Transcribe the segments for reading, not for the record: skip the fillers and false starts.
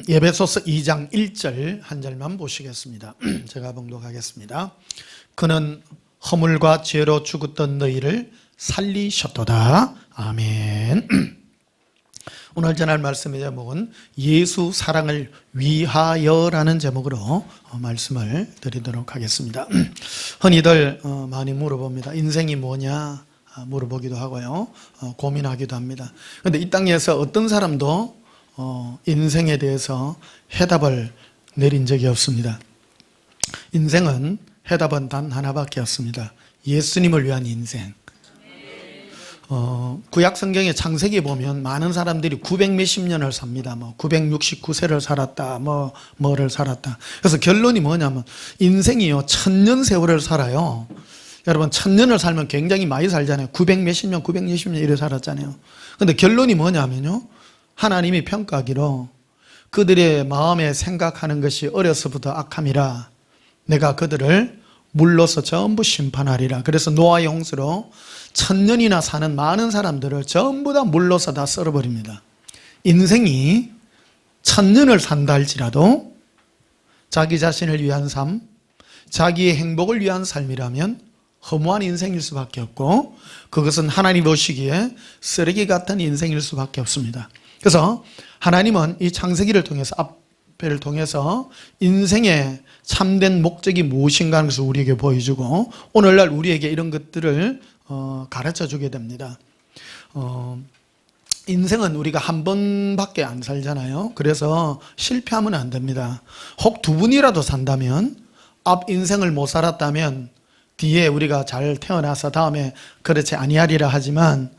에베소서 2장 1절 한 절만 보시겠습니다. 제가 봉독하겠습니다. 그는 허물과 죄로 죽었던 너희를 살리셨도다. 아멘. 오늘 전할 말씀의 제목은 예수 사랑을 위하여라는 제목으로 말씀을 드리도록 하겠습니다. 흔히들 많이 물어봅니다. 인생이 뭐냐 물어보기도 하고요. 고민하기도 합니다. 그런데 이 땅에서 어떤 사람도 인생에 대해서 해답을 내린 적이 없습니다. 인생은 해답은 단 하나밖에 없습니다. 예수님을 위한 인생. 구약 성경의 창세기 보면 많은 사람들이 900 몇십 년을 삽니다. 969세를 살았다, 뭐를 살았다. 그래서 결론이 뭐냐면 인생이요 1000년 세월을 살아요. 여러분 1000년을 살면 굉장히 많이 살잖아요. 900 몇십 년, 960년 이래 살았잖아요. 근데 결론이 뭐냐면요, 하나님이 평가하기로 그들의 마음에 생각하는 것이 어려서부터 악함이라 내가 그들을 물로서 전부 심판하리라. 그래서 노아의 홍수로 1000년이나 사는 많은 사람들을 전부 다 물로서 다 썰어버립니다. 인생이 1000년을 산다 할지라도 자기 자신을 위한 삶, 자기의 행복을 위한 삶이라면 허무한 인생일 수밖에 없고, 그것은 하나님 보시기에 쓰레기 같은 인생일 수밖에 없습니다. 그래서 하나님은 이 창세기를 통해서, 앞에를 통해서 인생의 참된 목적이 무엇인가 하는 것을 우리에게 보여주고, 오늘날 우리에게 이런 것들을 가르쳐 주게 됩니다. 인생은 우리가 한 번밖에 안 살잖아요. 그래서 실패하면 안 됩니다. 혹 두 번이라도 산다면, 앞 인생을 못 살았다면 뒤에 우리가 잘 태어나서 다음에 그렇지 아니하리라 하지만,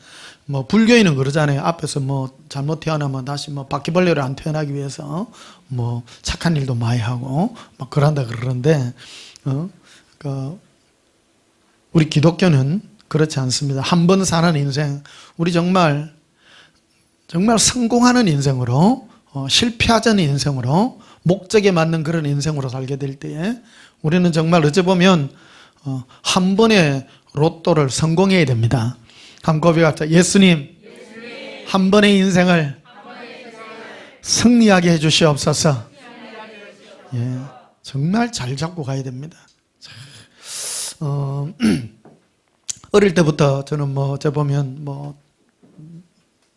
불교인은 그러잖아요. 앞에서 잘못 태어나면 다시 바퀴벌레로 안 태어나기 위해서 착한 일도 많이 하고 그런다 그러는데, 우리 기독교는 그렇지 않습니다. 한 번 사는 인생, 우리 정말 성공하는 인생으로, 실패하지 않은 인생으로, 목적에 맞는 그런 인생으로 살게 될 때에 우리는 정말 어찌 보면 한 번의 로또를 성공해야 됩니다. 한 고백하자. 예수님, 한 번의 인생을 승리하게 해주시옵소서. 예, 정말 잘 잡고 가야 됩니다. 어릴 때부터 저는 어째 보면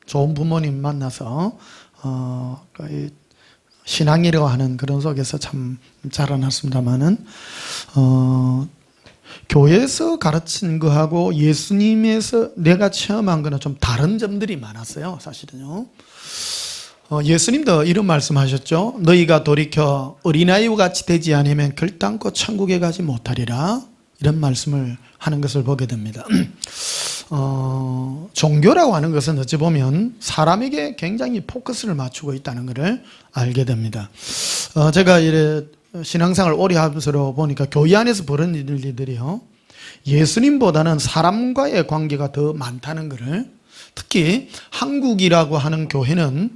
좋은 부모님 만나서 신앙이라고 하는 그런 속에서 참 자라났습니다만은, 교회에서 가르친 거하고 예수님에서 내가 체험한 거는 좀 다른 점들이 많았어요. 사실은요. 예수님도 이런 말씀하셨죠. 너희가 돌이켜 어린아이와 같이 되지 않으면 결단코 천국에 가지 못하리라. 이런 말씀을 하는 것을 보게 됩니다. 종교라고 하는 것은 어찌 보면 사람에게 굉장히 포커스를 맞추고 있다는 것을 알게 됩니다. 제가 이래 신앙생활을 오래 하면서 보니까 교회 안에서 벌어지는 일들이요, 예수님보다는 사람과의 관계가 더 많다는 것을, 특히 한국이라고 하는 교회는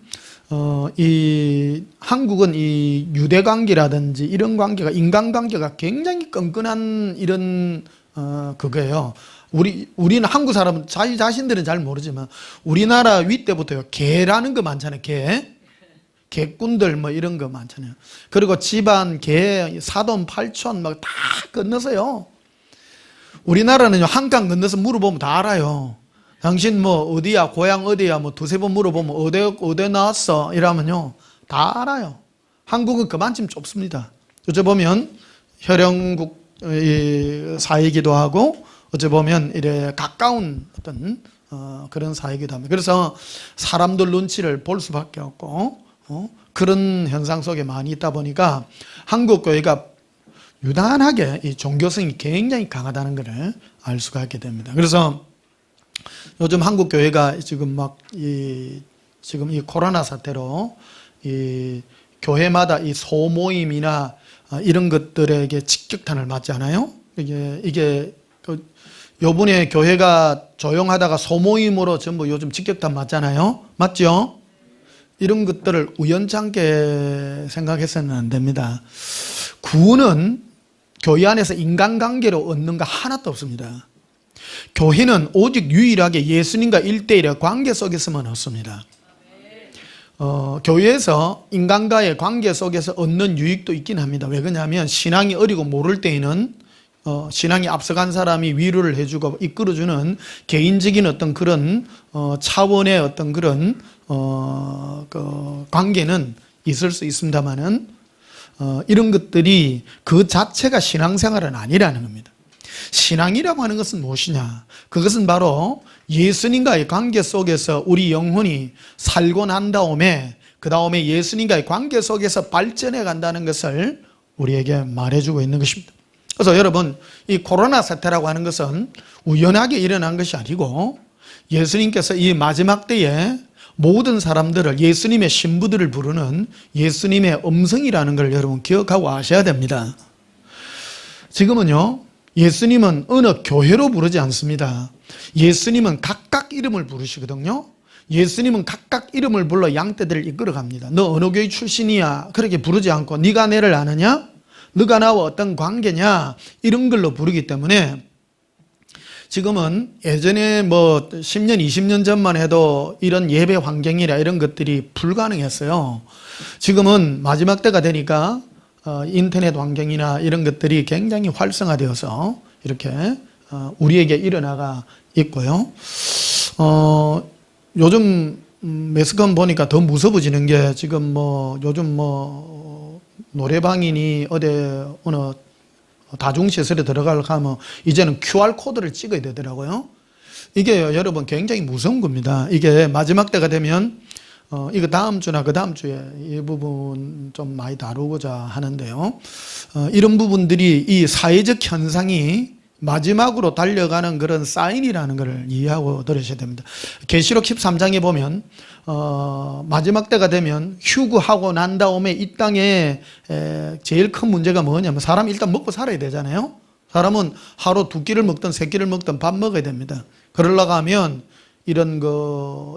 한국은 이 유대 관계라든지 이런 관계가, 인간관계가 굉장히 끈끈한 이런 그거예요. 우리는 한국 사람은 자기 자신들은 잘 모르지만 우리나라 위 때부터요, 개라는 거 많잖아요. 개꾼들 이런 거 많잖아요. 그리고 집안, 개, 사돈, 팔촌 다 건너서요. 우리나라는요, 한 강 건너서 물어보면 다 알아요. 당신 어디야, 고향 어디야, 두세 번 물어보면 어디 나왔어 이러면요 다 알아요. 한국은 그만큼 좁습니다. 어째 보면 혈연국 사회이기도 하고, 어째 보면 이래 가까운 어떤 그런 사회이기도 합니다. 그래서 사람들 눈치를 볼 수밖에 없고, 그런 현상 속에 많이 있다 보니까 한국 교회가 유난하게 이 종교성이 굉장히 강하다는 것을 알 수가 있게 됩니다. 그래서 요즘 한국 교회가 지금 지금 이 코로나 사태로 이 교회마다 이 소모임이나 이런 것들에게 직격탄을 맞잖아요. 이게 요번에 교회가 조용하다가 소모임으로 전부 요즘 직격탄 맞잖아요. 맞죠? 이런 것들을 우연찮게 생각해서는 안 됩니다. 구원은 교회 안에서 인간관계로 얻는 거 하나도 없습니다. 교회는 오직 유일하게 예수님과 1대1의 관계 속에서만 얻습니다. 교회에서 인간과의 관계 속에서 얻는 유익도 있긴 합니다. 왜 그러냐면 신앙이 어리고 모를 때에는 신앙이 앞서간 사람이 위로를 해주고 이끌어주는 개인적인 어떤 그런 차원의 어떤 그런 그 관계는 있을 수 있습니다만은 이런 것들이 그 자체가 신앙생활은 아니라는 겁니다. 신앙이라고 하는 것은 무엇이냐? 그것은 바로 예수님과의 관계 속에서 우리 영혼이 살고 난 다음에 그 다음에 예수님과의 관계 속에서 발전해 간다는 것을 우리에게 말해주고 있는 것입니다. 그래서 여러분, 이 코로나 사태라고 하는 것은 우연하게 일어난 것이 아니고 예수님께서 이 마지막 때에 모든 사람들을 예수님의 신부들을 부르는 예수님의 음성이라는 걸 여러분 기억하고 아셔야 됩니다. 지금은요, 예수님은 어느 교회로 부르지 않습니다. 예수님은 각각 이름을 부르시거든요. 예수님은 각각 이름을 불러 양떼들을 이끌어갑니다. 너 어느 교회 출신이야? 그렇게 부르지 않고 네가 내를 아느냐? 너가 나와 어떤 관계냐? 이런 걸로 부르기 때문에 지금은 예전에 뭐 10년, 20년 전만 해도 이런 예배 환경이나 이런 것들이 불가능했어요. 지금은 마지막 때가 되니까 인터넷 환경이나 이런 것들이 굉장히 활성화되어서 이렇게 우리에게 일어나가 있고요. 요즘 매스컴 보니까 더 무서워지는 게 지금 뭐 요즘 뭐 노래방이니 어느 다중시설에 들어가려고 하면 이제는 QR코드를 찍어야 되더라고요. 이게 여러분 굉장히 무서운 겁니다. 이게 마지막 때가 되면 이거 다음 주나 그 다음 주에 이 부분 좀 많이 다루고자 하는데요. 이런 부분들이 이 사회적 현상이 마지막으로 달려가는 그런 사인이라는 것을 이해하고 들으셔야 됩니다. 계시록 13장에 보면 마지막 때가 되면 휴거하고 난 다음에 이 땅에 제일 큰 문제가 뭐냐면 사람이 일단 먹고 살아야 되잖아요. 사람은 하루 두 끼를 먹든 세 끼를 먹든 밥 먹어야 됩니다. 그러려고 하면 이런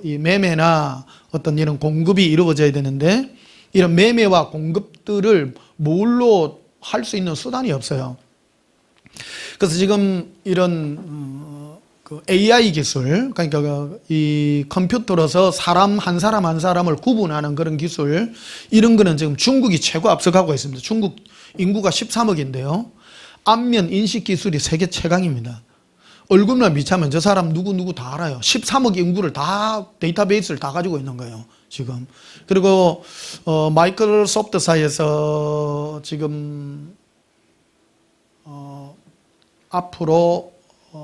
이 매매나 어떤 이런 공급이 이루어져야 되는데 이런 매매와 공급들을 뭘로 할 수 있는 수단이 없어요. 그래서 지금 이런 그 AI 기술, 그러니까 이 컴퓨터로서 사람 한 사람을 구분하는 그런 기술, 이런 거는 지금 중국이 최고 앞서가고 있습니다. 중국 인구가 13억인데요. 안면 인식 기술이 세계 최강입니다. 얼굴만 비추면 저 사람 누구 다 알아요. 13억 인구를 다 데이터베이스를 다 가지고 있는 거예요, 지금. 그리고 마이크로소프트사에서 지금 앞으로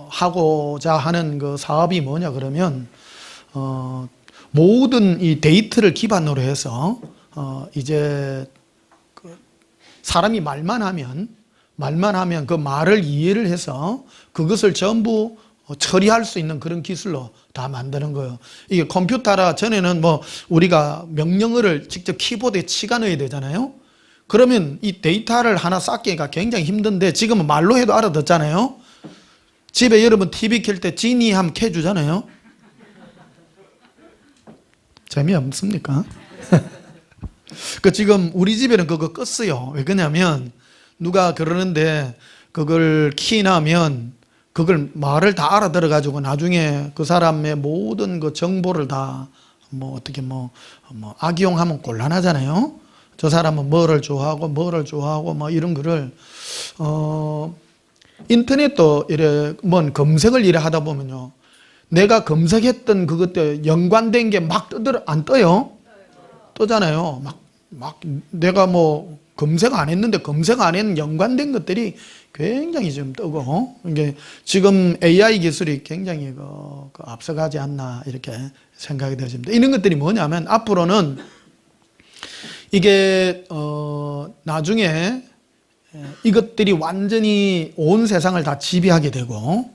하고자 하는 그 사업이 뭐냐 그러면 모든 이 데이터를 기반으로 해서 이제 그 사람이 말만 하면 그 말을 이해를 해서 그것을 전부 처리할 수 있는 그런 기술로 다 만드는 거예요. 이게 컴퓨터라 전에는 뭐 우리가 명령어를 직접 키보드에 치가 넣어야 되잖아요. 그러면 이 데이터를 하나 쌓기가 굉장히 힘든데 지금은 말로 해도 알아듣잖아요. 집에 여러분 TV 켤 때 지니 함 켜주잖아요. 재미없습니까? 그 지금 우리 집에는 그거 껐어요. 왜 그러냐면 누가 그러는데 그걸 키나면 그걸 말을 다 알아들어 가지고 나중에 그 사람의 모든 그 정보를 다 뭐 어떻게 뭐 악용하면 곤란하잖아요. 저 사람은 뭐를 좋아하고 뭐 이런 거를 인터넷도 이래 뭔 검색을 이래 하다 보면요, 내가 검색했던 그것들 연관된 게 막 안 떠요? 뜨잖아요. 막 내가 뭐 검색 안 했는데 검색 안 했는 연관된 것들이 굉장히 좀 뜨고, 이게 지금 AI 기술이 굉장히 그 앞서가지 않나 이렇게 생각이 되십니다. 이런 것들이 뭐냐면 앞으로는 이게 나중에 이것들이 완전히 온 세상을 다 지배하게 되고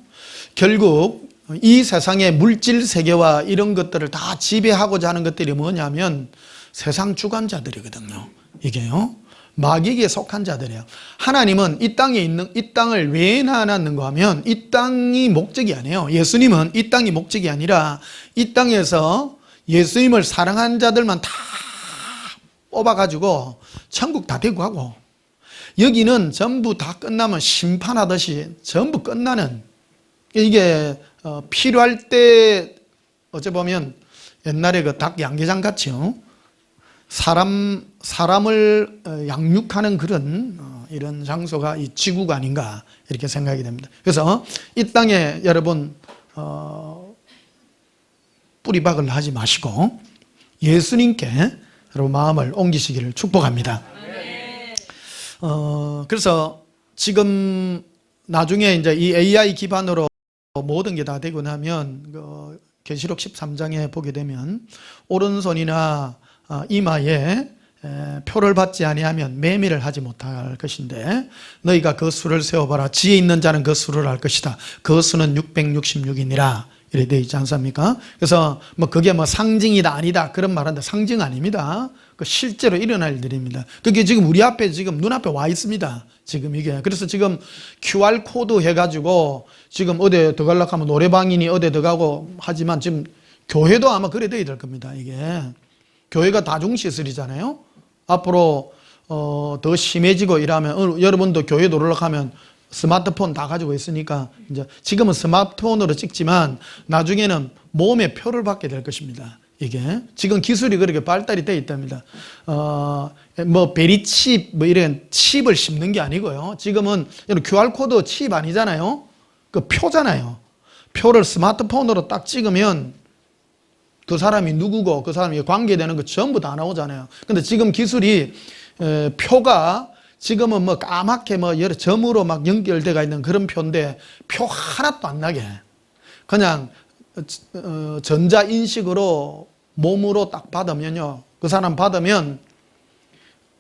결국 이 세상의 물질 세계와 이런 것들을 다 지배하고자 하는 것들이 뭐냐면 세상 주관자들이거든요. 이게요, 마귀에게 속한 자들이에요. 하나님은 이 땅에 있는 이 땅을 왜 놔놨는가 하면 이 땅이 목적이 아니에요. 예수님은 이 땅이 목적이 아니라 이 땅에서 예수님을 사랑한 자들만 다 뽑아가지고 천국 다 데리고 가고, 여기는 전부 다 끝나면 심판하듯이 전부 끝나는, 이게 필요할 때 어째 보면 옛날에 그 닭 양계장 같이요, 사람을 양육하는 그런 이런 장소가 이 지구가 아닌가 이렇게 생각이 됩니다. 그래서 이 땅에 여러분 뿌리박을 하지 마시고 예수님께 여러분 마음을 옮기시기를 축복합니다. 그래서 지금 나중에 이제 이 AI 기반으로 모든 게 다 되고 나면 계시록 13장에 보게 되면 오른손이나 이마에 표를 받지 아니하면 매매를 하지 못할 것인데 너희가 그 수를 세어봐라. 지혜 있는 자는 그 수를 알 것이다. 그 수는 666이니라. 이래 되어 있지 않습니까? 그래서 그게 상징이다 아니다 그런 말한데 상징 아닙니다. 그 실제로 일어날 일들입니다. 그게 지금 우리 앞에 지금 눈앞에 와 있습니다. 지금 이게. 그래서 지금 QR 코드 해가지고 지금 어디 들어가려고 하면 노래방이니 어디 들어가고 하지만 지금 교회도 아마 그래 돼야 될 겁니다. 이게. 교회가 다중시설이잖아요. 앞으로 더 심해지고 이러면 여러분도 교회 놀러가고 하면 스마트폰 다 가지고 있으니까 이제 지금은 스마트폰으로 찍지만 나중에는 몸에 표를 받게 될 것입니다. 이게 지금 기술이 그렇게 발달이 되어 있답니다. 베리칩 이런 칩을 심는 게 아니고요. 지금은 QR 코드 칩 아니잖아요. 그 표잖아요. 표를 스마트폰으로 딱 찍으면 그 사람이 누구고 그 사람이 관계되는 거 전부 다 나오잖아요. 근데 지금 기술이 표가 지금은 까맣게 여러 점으로 막 연결되어 있는 그런 표인데 표 하나도 안 나게 그냥 전자인식으로 몸으로 딱 받으면요. 그 사람 받으면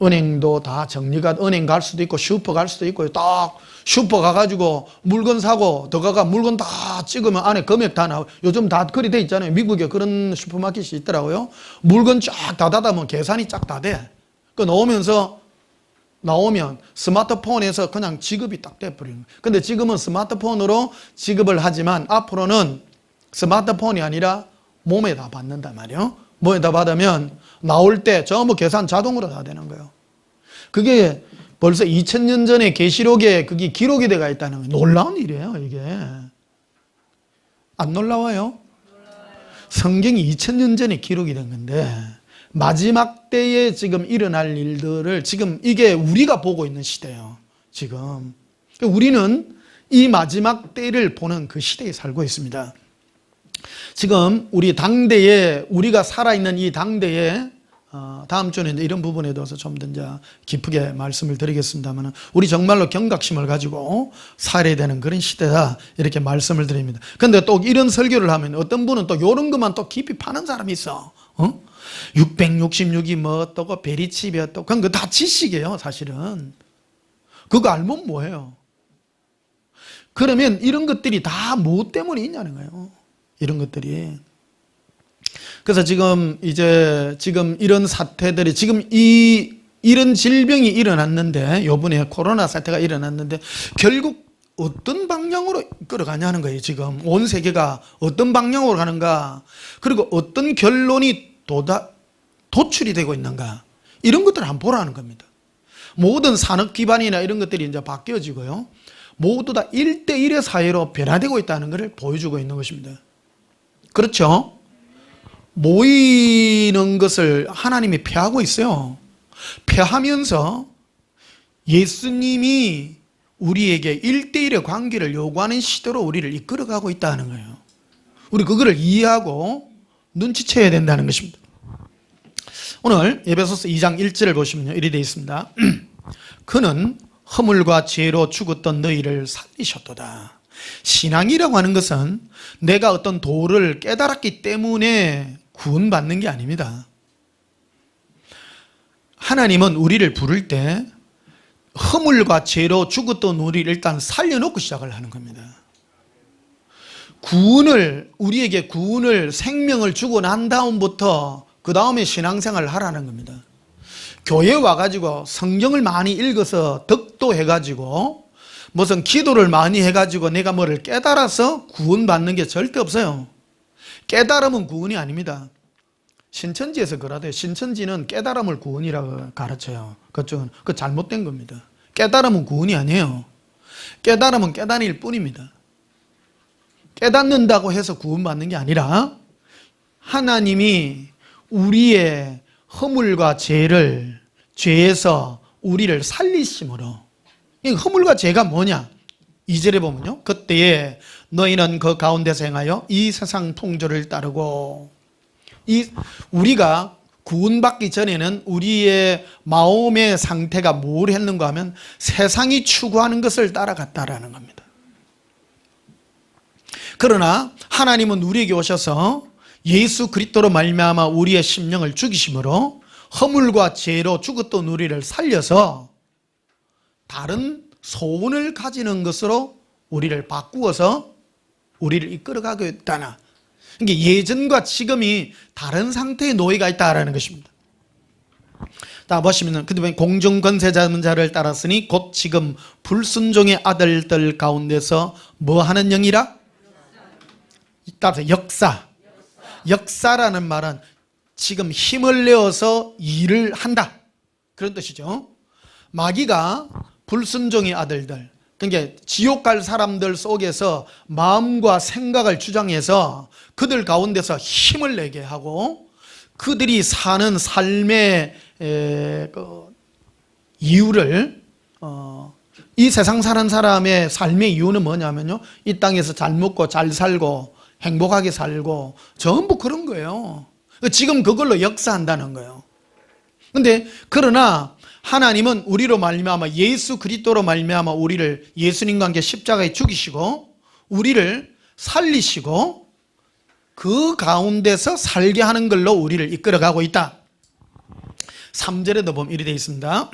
은행도 다 정리가 은행 갈 수도 있고 슈퍼 갈 수도 있고 딱 슈퍼 가가지고 물건 사고 들어가가 물건 다 찍으면 안에 금액 다 나와요. 요즘 다 그리 돼 있잖아요. 미국에 그런 슈퍼마켓이 있더라고요. 물건 쫙 다 닫아면 계산이 쫙 다 돼. 그 나오면 스마트폰에서 그냥 지급이 딱 돼버리는 거예요. 근데 지금은 스마트폰으로 지급을 하지만 앞으로는 스마트폰이 아니라 몸에다 받는단 말이에요. 몸에다 받으면 나올 때 전부 계산 자동으로 다 되는 거예요. 그게 벌써 2000년 전에 계시록에 그게 기록이 되어 있다는 거예요. 놀라운 일이에요, 이게. 안 놀라워요? 성경이 2000년 전에 기록이 된 건데 마지막 때에 지금 일어날 일들을 지금 이게 우리가 보고 있는 시대예요. 지금 우리는 이 마지막 때를 보는 그 시대에 살고 있습니다. 지금 우리 당대에 우리가 살아있는 이 당대에 다음 주에 이런 부분에 대해서 좀 더 이제 깊게 말씀을 드리겠습니다만 우리 정말로 경각심을 가지고 살아야 되는 그런 시대다 이렇게 말씀을 드립니다. 근데 또 이런 설교를 하면 어떤 분은 또 이런 것만 또 깊이 파는 사람이 있어. 666이 어떠고 베리칩이 어떠고 그건 그 다 지식이에요. 사실은 그거 알면 뭐예요? 그러면 이런 것들이 다 뭐 때문에 있냐는 거예요. 이런 것들이. 그래서 지금 이런 사태들이 지금 이런 질병이 일어났는데 요번에 코로나 사태가 일어났는데 결국 어떤 방향으로 끌어가냐는 거예요. 지금 온 세계가 어떤 방향으로 가는가 그리고 어떤 결론이 도출이 되고 있는가 이런 것들을 한번 보라는 겁니다. 모든 산업 기반이나 이런 것들이 이제 바뀌어지고요. 모두 다 1대1의 사회로 변화되고 있다는 것을 보여주고 있는 것입니다. 그렇죠? 모이는 것을 하나님이 폐하고 있어요. 폐하면서 예수님이 우리에게 1대1의 관계를 요구하는 시대로 우리를 이끌어가고 있다는 거예요. 우리 그거를 이해하고 눈치채야 된다는 것입니다. 오늘 에베소서 2장 1절을 보시면요. 이리 되어 있습니다. 그는 허물과 죄로 죽었던 너희를 살리셨도다. 신앙이라고 하는 것은 내가 어떤 도를 깨달았기 때문에 구원받는 게 아닙니다. 하나님은 우리를 부를 때 허물과 죄로 죽었던 우리를 일단 살려놓고 시작을 하는 겁니다. 우리에게 구원을 생명을 주고 난 다음부터 그 다음에 신앙생활을 하라는 겁니다. 교회에 와가지고 성경을 많이 읽어서 덕도 해가지고 무슨 기도를 많이 해가지고 내가 뭐를 깨달아서 구원받는 게 절대 없어요. 깨달음은 구원이 아닙니다. 신천지에서 그러대요. 신천지는 깨달음을 구원이라고 가르쳐요. 그쪽은 그 잘못된 겁니다. 깨달음은 구원이 아니에요. 깨달음은 깨달을 뿐입니다. 깨닫는다고 해서 구원받는 게 아니라 하나님이 우리의 허물과 죄에서 우리를 살리심으로. 이 허물과 죄가 뭐냐? 2절에 보면요. 그때에 너희는 그 가운데서 행하여 이 세상 풍조를 따르고. 우리가 구원받기 전에는 우리의 마음의 상태가 뭘 했는가 하면 세상이 추구하는 것을 따라갔다라는 겁니다. 그러나 하나님은 우리에게 오셔서 예수 그리스도로 말미암아 우리의 심령을 죽이심으로 허물과 죄로 죽었던 우리를 살려서 다른 소원을 가지는 것으로 우리를 바꾸어서 우리를 이끌어가고 있다나. 그러니까 예전과 지금이 다른 상태의 노예가 있다라는 것입니다. 자, 보시면 그다음에 공중권세 잡은 자를 따랐으니 곧 지금 불순종의 아들들 가운데서 뭐 하는 영이라? 따라서 역사라는 말은 지금 힘을 내어서 일을 한다, 그런 뜻이죠. 마귀가 불순종의 아들들, 그러니까 지옥 갈 사람들 속에서 마음과 생각을 주장해서 그들 가운데서 힘을 내게 하고 그들이 사는 삶의 이유를, 이 세상 사는 사람의 삶의 이유는 뭐냐면요, 이 땅에서 잘 먹고 잘 살고 행복하게 살고 전부 그런 거예요. 지금 그걸로 역사한다는 거예요. 근데 그러나 하나님은 우리로 말미암아 예수 그리스도로 말미암아 우리를 예수님과 함께 십자가에 죽이시고 우리를 살리시고 그 가운데서 살게 하는 걸로 우리를 이끌어가고 있다. 3절에도 보면 이렇게 되어 있습니다.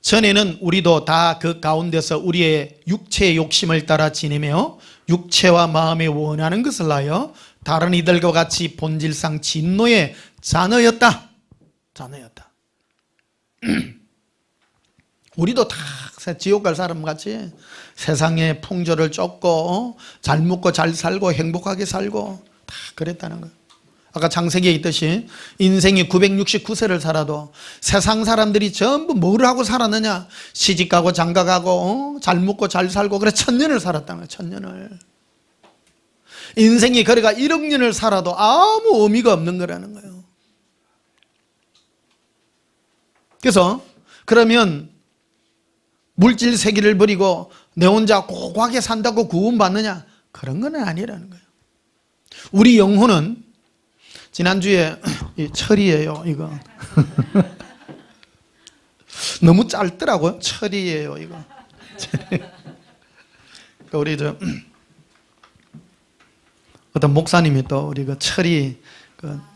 전에는 우리도 다 그 가운데서 우리의 육체의 욕심을 따라 지내며 육체와 마음에 원하는 것을 하여 다른 이들과 같이 본질상 진노의 자녀였다. 우리도 다 지옥 갈 사람 같이 세상의 풍조를 쫓고 잘 먹고 잘 살고 행복하게 살고 다 그랬다는 거예요. 아까 창세기에 있듯이 인생이 969세를 살아도 세상 사람들이 전부 뭘 하고 살았느냐? 시집가고 장가가고 잘 먹고 잘 살고 그래 1000년을 살았다는 거예요. 1000년을. 인생이 그래가 1억 년을 살아도 아무 의미가 없는 거라는 거예요. 그래서 그러면 물질 세계를 버리고 내 혼자 고고하게 산다고 구원받느냐? 그런 건 아니라는 거예요. 우리 영혼은 지난주에 철이에요, 이거. 너무 짧더라고요. 철이에요, 이거. 우리 어떤 목사님이 또 우리 그 철이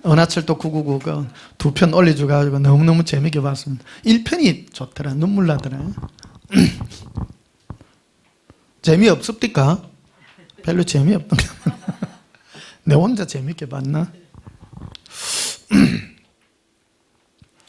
은하철도 999 두 편 올려줘가지고 너무너무 재밌게 봤습니다. 1편이 좋더라. 눈물 나더라. 재미없습니까? 별로 재미없던가. 내 혼자 재밌게 봤나?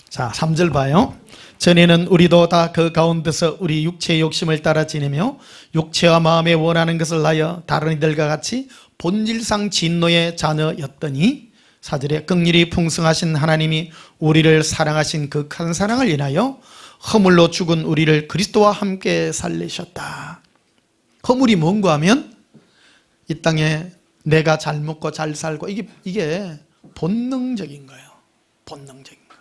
자, 3절 봐요. 전에는 우리도 다 그 가운데서 우리 육체의 욕심을 따라 지내며 육체와 마음에 원하는 것을 하여 다른 이들과 같이 본질상 진노의 자녀였더니 4절에 긍휼이 풍성하신 하나님이 우리를 사랑하신 그 큰 사랑을 인하여 허물로 죽은 우리를 그리스도와 함께 살리셨다. 허물이 뭔가 하면 이 땅에 내가 잘 먹고 잘 살고 이게 본능적인 거예요. 본능적인 거.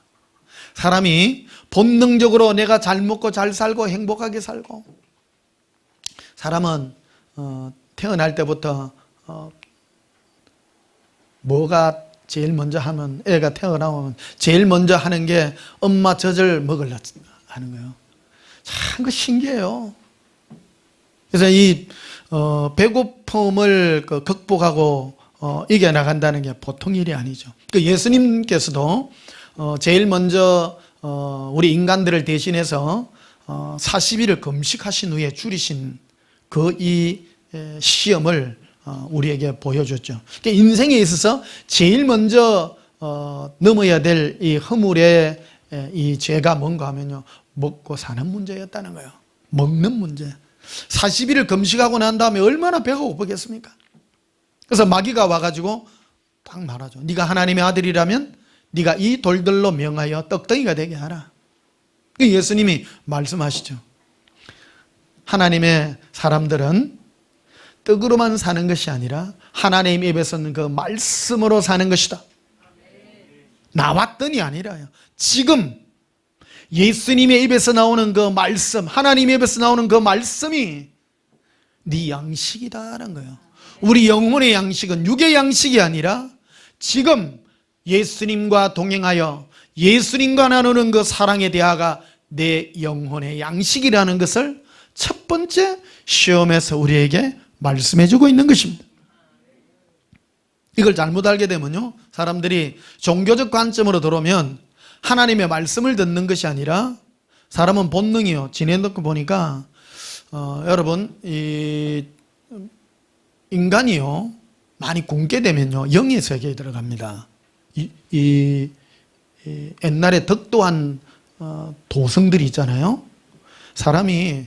사람이 본능적으로 내가 잘 먹고 잘 살고 행복하게 살고, 사람은 태어날 때부터 뭐가 제일 먼저 하면, 애가 태어나면 제일 먼저 하는 게 엄마 젖을 먹으려 하는 거예요. 참 그 신기해요. 그래서 이 배고픔을 극복하고 이겨나간다는 게 보통 일이 아니죠. 예수님께서도 제일 먼저 우리 인간들을 대신해서 40일을 금식하신 후에 줄이신 그 이 시험을 우리에게 보여줬죠. 그러니까 인생에 있어서 제일 먼저 넘어야 될 이 허물의 이 죄가 뭔가 하면요, 먹고 사는 문제였다는 거예요. 먹는 문제. 40일을 금식하고 난 다음에 얼마나 배가 고프겠습니까? 그래서 마귀가 와가지고 딱 말하죠. 네가 하나님의 아들이라면 네가 이 돌들로 명하여 떡덩이가 되게 하라. 예수님이 말씀하시죠. 하나님의 사람들은 떡으로만 사는 것이 아니라 하나님 입에서는 그 말씀으로 사는 것이다. 나왔더니 아니라요. 지금 예수님의 입에서 나오는 그 말씀, 하나님의 입에서 나오는 그 말씀이 네 양식이다라는 거예요. 우리 영혼의 양식은 육의 양식이 아니라 지금 예수님과 동행하여 예수님과 나누는 그 사랑의 대화가 내 영혼의 양식이라는 것을 첫 번째 시험에서 우리에게 말씀해 주고 있는 것입니다. 이걸 잘못 알게 되면요, 사람들이 종교적 관점으로 들어오면 하나님의 말씀을 듣는 것이 아니라 사람은 본능이요. 지내놓고 보니까 여러분 이 인간이요 많이 굶게 되면요 영의 세계에 들어갑니다. 옛날에 덕도한 도성들이 있잖아요. 사람이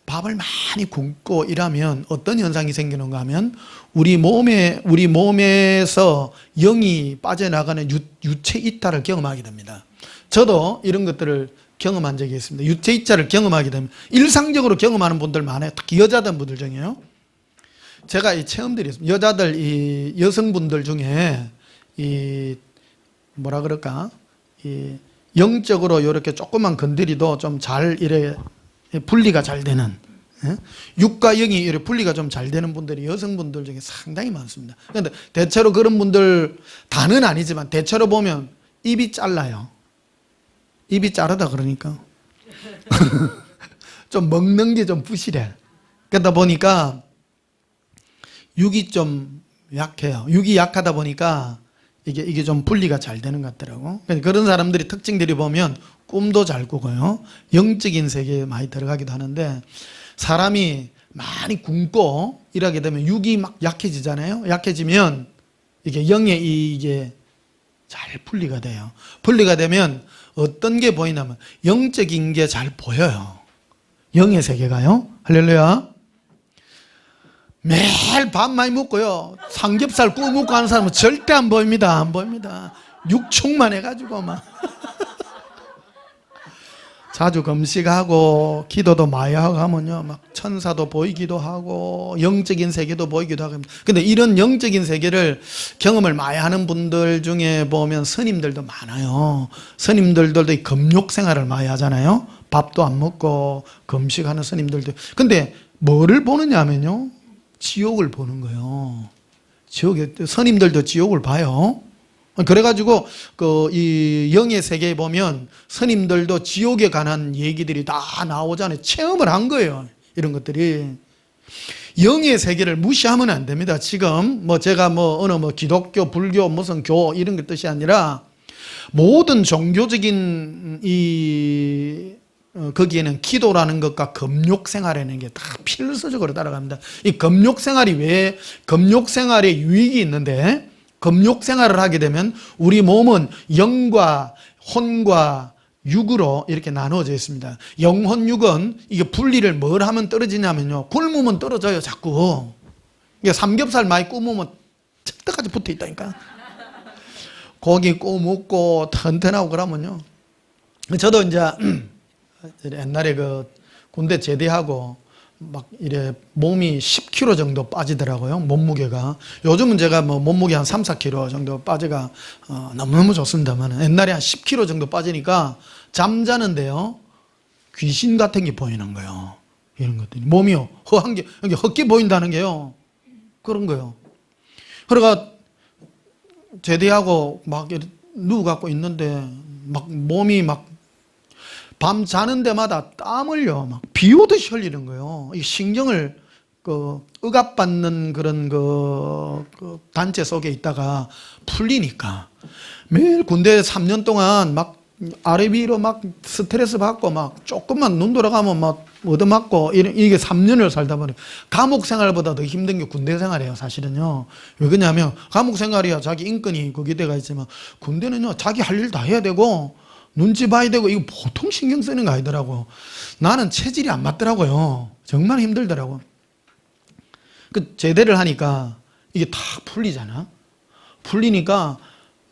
밥을 많이 굶고 이러면 어떤 현상이 생기는가 하면 우리 몸에서 영이 빠져나가는 유체 이탈을 경험하게 됩니다. 저도 이런 것들을 경험한 적이 있습니다. 유체 이탈을 경험하게 되면 일상적으로 경험하는 분들 많아요. 특히 여자들 분들 중에요. 제가 이 체험들이 있습니다. 여자들 이 여성분들 중에 이 뭐라 그럴까 이 영적으로 이렇게 조금만 건드리도 좀 잘 이래 분리가 잘 되는, 육과 영이 이렇게 분리가 좀 잘 되는 분들이 여성분들 중에 상당히 많습니다. 그런데 대체로 그런 분들 다는 아니지만 대체로 보면 입이 잘라요. 입이 자르다 그러니까 좀 먹는 게 좀 부실해. 그러다 보니까 육이 좀 약해요. 육이 약하다 보니까 이게 좀 분리가 잘 되는 것 같더라고. 그런 사람들이 특징들이 보면 꿈도 잘 꾸고요. 영적인 세계에 많이 들어가기도 하는데 사람이 많이 굶고 일하게 되면 육이 막 약해지잖아요. 약해지면 이게 영의 이게 잘 분리가 돼요. 분리가 되면 어떤 게 보이냐면 영적인 게 잘 보여요. 영의 세계가요. 할렐루야. 매일 밥 많이 먹고요. 삼겹살 구워 먹고 하는 사람은 절대 안 보입니다. 안 보입니다. 육축만 해가지고 막. 자주 금식하고 기도도 많이 하고 하면요. 막 천사도 보이기도 하고 영적인 세계도 보이기도 하고. 근데 이런 영적인 세계를 경험을 많이 하는 분들 중에 보면 스님들도 많아요. 스님들도 금욕 생활을 많이 하잖아요. 밥도 안 먹고 금식하는 스님들도. 근데 뭐를 보느냐 하면요. 지옥을 보는 거예요. 스님들도 지옥을 봐요. 그래가지고 이 영의 세계에 보면 스님들도 지옥에 관한 얘기들이 다 나오잖아요. 체험을 한 거예요. 이런 것들이. 영의 세계를 무시하면 안 됩니다. 지금 제가 어느 기독교, 불교, 무슨 교 이런 게 뜻이 아니라 모든 종교적인 거기에는 기도라는 것과 금욕 생활이라는 게 다 필수적으로 따라갑니다. 이 금욕 생활이 왜 금욕 생활에 유익이 있는데 금욕 생활을 하게 되면 우리 몸은 영과 혼과 육으로 이렇게 나누어져 있습니다. 영혼 육은 이게 분리를 뭘 하면 떨어지냐면요. 굶으면 떨어져요, 자꾸. 이게 삼겹살 많이 구우면 척떡까지 붙어 있다니까. 고기 구워 먹고 튼튼하고 그러면요. 저도 이제 옛날에 군대 제대하고 막 이래 몸이 10kg 정도 빠지더라고요. 몸무게가. 요즘은 제가 몸무게 한 3, 4kg 정도 빠져가 너무너무 좋습니다만 옛날에 한 10kg 정도 빠지니까 잠자는데요. 귀신 같은 게 보이는 거예요. 이런 것들이. 몸이요. 허한 게, 헛게 보인다는 게요. 그런 거예요. 그러니까 제대하고 막 누워갖고 있는데 막 몸이 막 밤 자는 데마다 땀을요, 막 비 오듯이 흘리는 거예요. 이 신경을 억압받는 그런 단체 속에 있다가 풀리니까 매일 군대 3년 동안 막 아래 위로 막 스트레스 받고 막 조금만 눈 돌아가면 막 얻어맞고 이게 3년을 살다 보니 감옥 생활보다 더 힘든 게 군대 생활이에요, 사실은요. 왜 그러냐면 감옥 생활이야 자기 인권이 거기에가 있지만 군대는요 자기 할 일 다 해야 되고 눈치 봐야 되고 이거 보통 신경 쓰는 거 아니더라고. 나는 체질이 안 맞더라고요. 정말 힘들더라고. 제대를 하니까 이게 다 풀리잖아. 풀리니까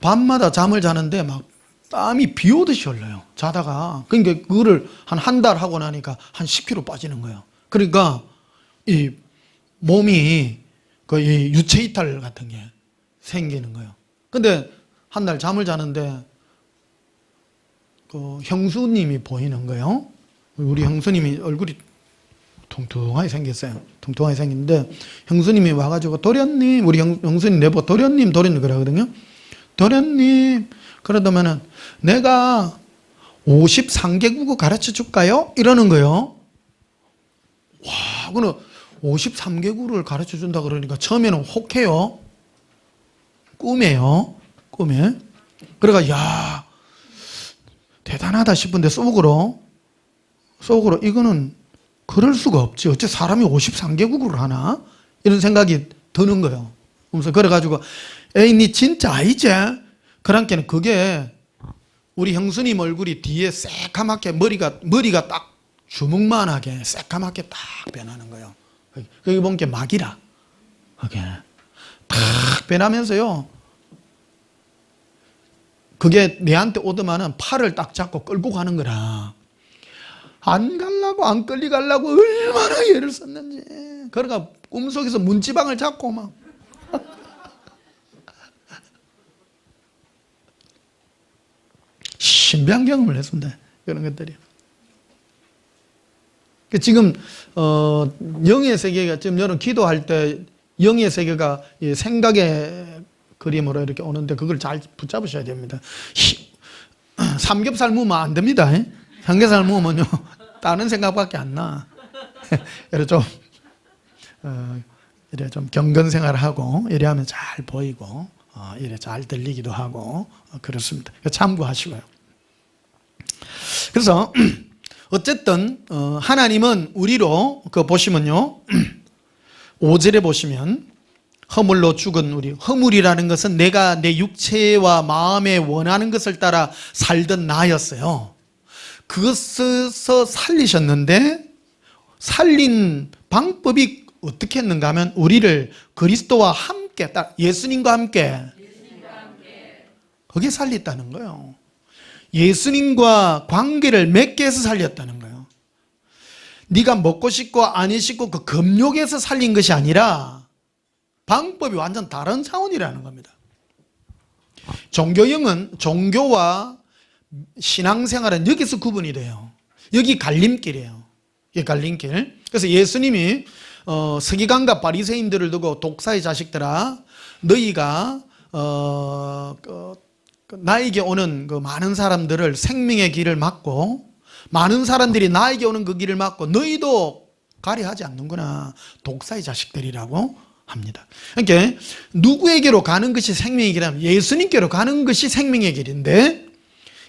밤마다 잠을 자는데 막 땀이 비 오듯이 흘러요. 자다가. 그러니까 그거를 한 달 하고 나니까 한 10kg 빠지는 거예요. 그러니까 이 몸이 이 유체 이탈 같은 게 생기는 거예요. 근데 한 날 잠을 자는데 그 형수님이 보이는 거예요. 우리 형수님이 얼굴이 퉁퉁하게 생겼어요. 퉁퉁하게 생겼는데 형수님이 와가지고 도련님, 우리 형수님 내보고 도련님 그러거든요. 도련님, 그러다면은 내가 53개국어 가르쳐 줄까요? 이러는 거예요. 와, 그는 53개국을 가르쳐 준다 그러니까 처음에는 혹해요. 꿈이에요. 꿈에. 그래가 야, 대단하다 싶은데 속으로 이거는 그럴 수가 없지. 어째 사람이 53개국어를 하나? 이런 생각이 드는 거예요. 그래서 그래가지고 에이 니 진짜 아니지? 그러니까 그게 우리 형수님 얼굴이 뒤에 새카맣게 머리가 딱 주먹만하게 새카맣게 딱 변하는 거예요. 거기 보면 게 막이라. 그게 딱 변하면서요. 그게 내한테 오더만은 팔을 딱 잡고 끌고 가는 거라. 안 갈라고 안 끌리 갈라고 얼마나 애를 썼는지. 그러니까 꿈속에서 문지방을 잡고 막 신비한 경험을 했습니다. 그런 것들이. 지금 영의 세계가 지금 여러분 기도할 때 영의 세계가 생각의 그림으로 이렇게 오는데 그걸 잘 붙잡으셔야 됩니다. 삼겹살 무면 안 됩니다. 삼겹살 무면요 다른 생각밖에 안 나. 이래 좀 경건 생활하고 이래 하면 잘 보이고 이래 잘 들리기도 하고 그렇습니다. 참고하시고요. 그래서 어쨌든 하나님은 우리로 그 보시면요 5절에 보시면 허물로 죽은 우리, 허물이라는 것은 내가 내 육체와 마음에 원하는 것을 따라 살던 나였어요. 그것에서 살리셨는데 살린 방법이 어떻게 했는가 하면 우리를 그리스도와 함께 예수님과 함께 거기에 살렸다는 거예요. 예수님과 관계를 맺게 해서 살렸다는 거예요. 네가 먹고 싶고 아니 싶고 그 금욕에서 살린 것이 아니라 방법이 완전 다른 차원이라는 겁니다. 종교와 신앙생활은 여기서 구분이 돼요. 여기 갈림길이에요. 이게 갈림길. 그래서 예수님이 서기관과 바리새인들을 두고 독사의 자식들아, 너희가 나에게 오는 그 많은 사람들을 생명의 길을 막고 많은 사람들이 나에게 오는 그 길을 막고 너희도 가려 하지 않는구나. 독사의 자식들이라고 합니다. 그러니까 누구에게로 가는 것이 생명의 길이라면 예수님께로 가는 것이 생명의 길인데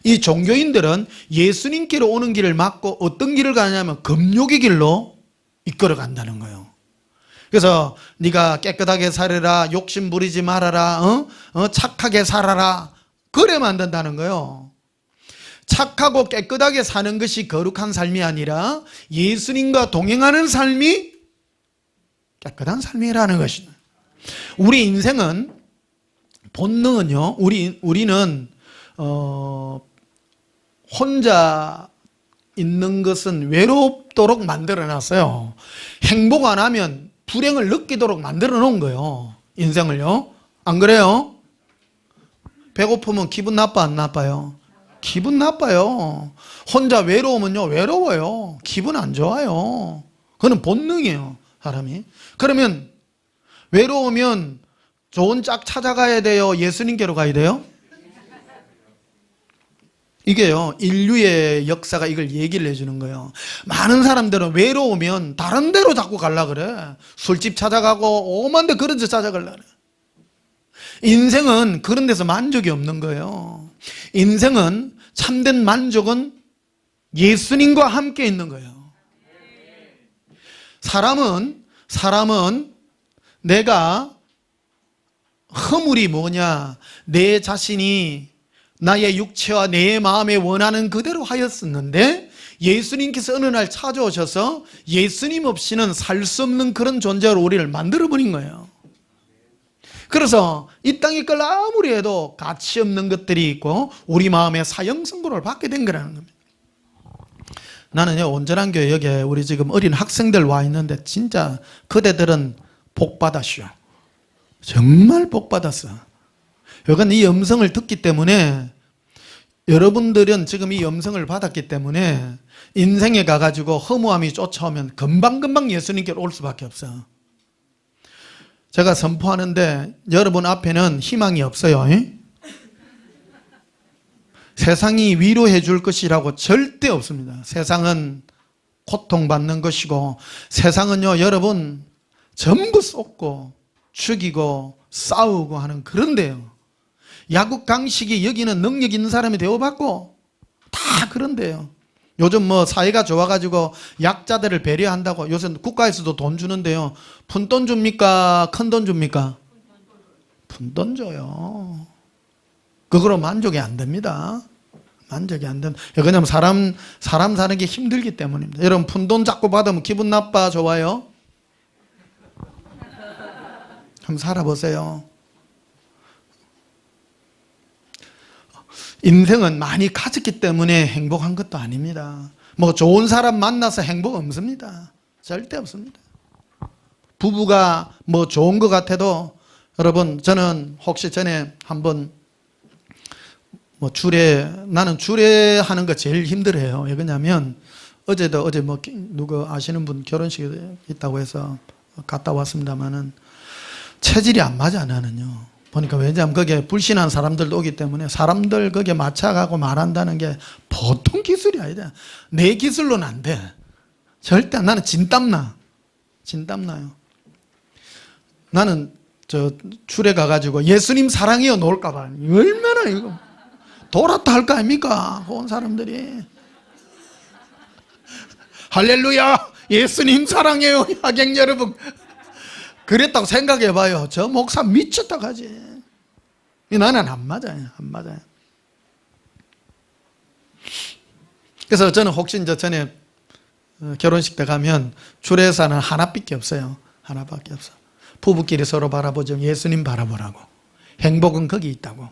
이 종교인들은 예수님께로 오는 길을 막고 어떤 길을 가냐면 금욕의 길로 이끌어 간다는 거예요. 그래서 네가 깨끗하게 살아라, 욕심 부리지 말아라, 착하게 살아라, 그래만 안 된다는 거예요. 착하고 깨끗하게 사는 것이 거룩한 삶이 아니라 예수님과 동행하는 삶이 깨끗한 삶이라는 것입니다. 우리 인생은 본능은요. 우리는 혼자 있는 것은 외롭도록 만들어 놨어요. 행복 안 하면 불행을 느끼도록 만들어 놓은 거예요. 인생을요. 안 그래요? 배고프면 기분 나빠 안 나빠요? 기분 나빠요. 혼자 외로우면요. 외로워요. 기분 안 좋아요. 그건 본능이에요. 사람이. 그러면 외로우면 좋은 짝 찾아가야 돼요? 예수님께로 가야 돼요? 이게요, 인류의 역사가 이걸 얘기를 해주는 거예요. 많은 사람들은 외로우면 다른 데로 자꾸 가려고 그래. 술집 찾아가고 오만 데 그런 데 찾아가려고 그래. 인생은 그런 데서 만족이 없는 거예요. 인생은 참된 만족은 예수님과 함께 있는 거예요. 사람은 내가 허물이 뭐냐, 내 자신이 나의 육체와 내 마음에 원하는 그대로 하였었는데 예수님께서 어느 날 찾아오셔서 예수님 없이는 살 수 없는 그런 존재로 우리를 만들어버린 거예요. 그래서 이 땅의 걸 아무리 해도 가치 없는 것들이 있고 우리 마음에 사형선고를 받게 된 거라는 겁니다. 나는요, 온전한 교역에 우리 지금 어린 학생들 와 있는데 진짜 그대들은 복 받았슈. 정말 복 받았어. 여건 이 음성을 듣기 때문에 여러분들은 지금 이 음성을 받았기 때문에 인생에 가가지고 허무함이 쫓아오면 금방금방 예수님께로 올 수밖에 없어. 제가 선포하는데 여러분 앞에는 희망이 없어요. 세상이 위로해 줄 것이라고 절대 없습니다. 세상은 고통받는 것이고, 세상은요 여러분 전부 쏟고 죽이고 싸우고 하는 그런 데요. 야국 강식이 여기는 능력 있는 사람이 대우받고 다 그런 데요. 요즘 뭐 사회가 좋아가지고 약자들을 배려한다고 요새 국가에서도 돈 주는데요. 푼돈 줍니까? 큰 돈 줍니까? 푼돈 줘요. 그거로 만족이 안 됩니다. 만족이 안 된다. 왜냐하면 사람 사는 게 힘들기 때문입니다. 여러분 푼돈 자꾸 받으면 기분 나빠 좋아요? 한번 살아보세요. 인생은 많이 가졌기 때문에 행복한 것도 아닙니다. 뭐 좋은 사람 만나서 행복 없습니다. 절대 없습니다. 부부가 뭐 좋은 것 같아도 여러분 저는 혹시 전에 한번 뭐 나는 주례하는 거 제일 힘들어요. 왜 그러냐면 어제 뭐 누구 아시는 분 결혼식에 있다고 해서 갔다 왔습니다만은 체질이 안 맞아 나는요. 보니까 왜냐하면 거기에 불신한 사람들도 오기 때문에 사람들 거기에 맞춰가고 말한다는 게 보통 기술이 아니다. 내 기술로는 안 돼. 절대 나는 진땀나요. 나는 저 출에 가가지고 예수님 사랑해요 놓을까봐 얼마나 이거 돌았다 할 거 아닙니까? 온 사람들이 할렐루야 예수님 사랑해요 하객 여러분. 그랬다고 생각해봐요. 저 목사 미쳤다 가지. 나는 안 맞아요. 그래서 저는 혹시 이제 전에 결혼식 때 가면 주례사는 하나밖에 없어요. 하나밖에 없어. 부부끼리 서로 바라보죠. 예수님 바라보라고. 행복은 거기 있다고.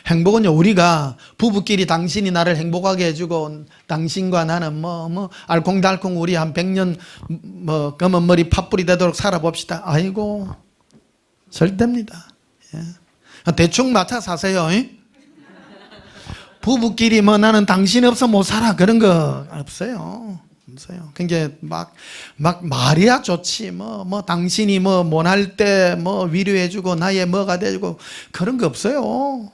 행복은요 우리가 부부끼리 당신이 나를 행복하게 해주고 당신과 나는 뭐 알콩달콩 우리 한 100년 뭐 검은 머리 팥불이 되도록 살아봅시다. 아이고 절대입니다. 예. 대충 맞춰 사세요. 부부끼리 뭐 나는 당신 없어 못 살아 그런 거 없어요. 그게 막 말이야 좋지 뭐 당신이 뭐 못할 때 뭐 위로해주고 나의 뭐가 되고 그런 거 없어요.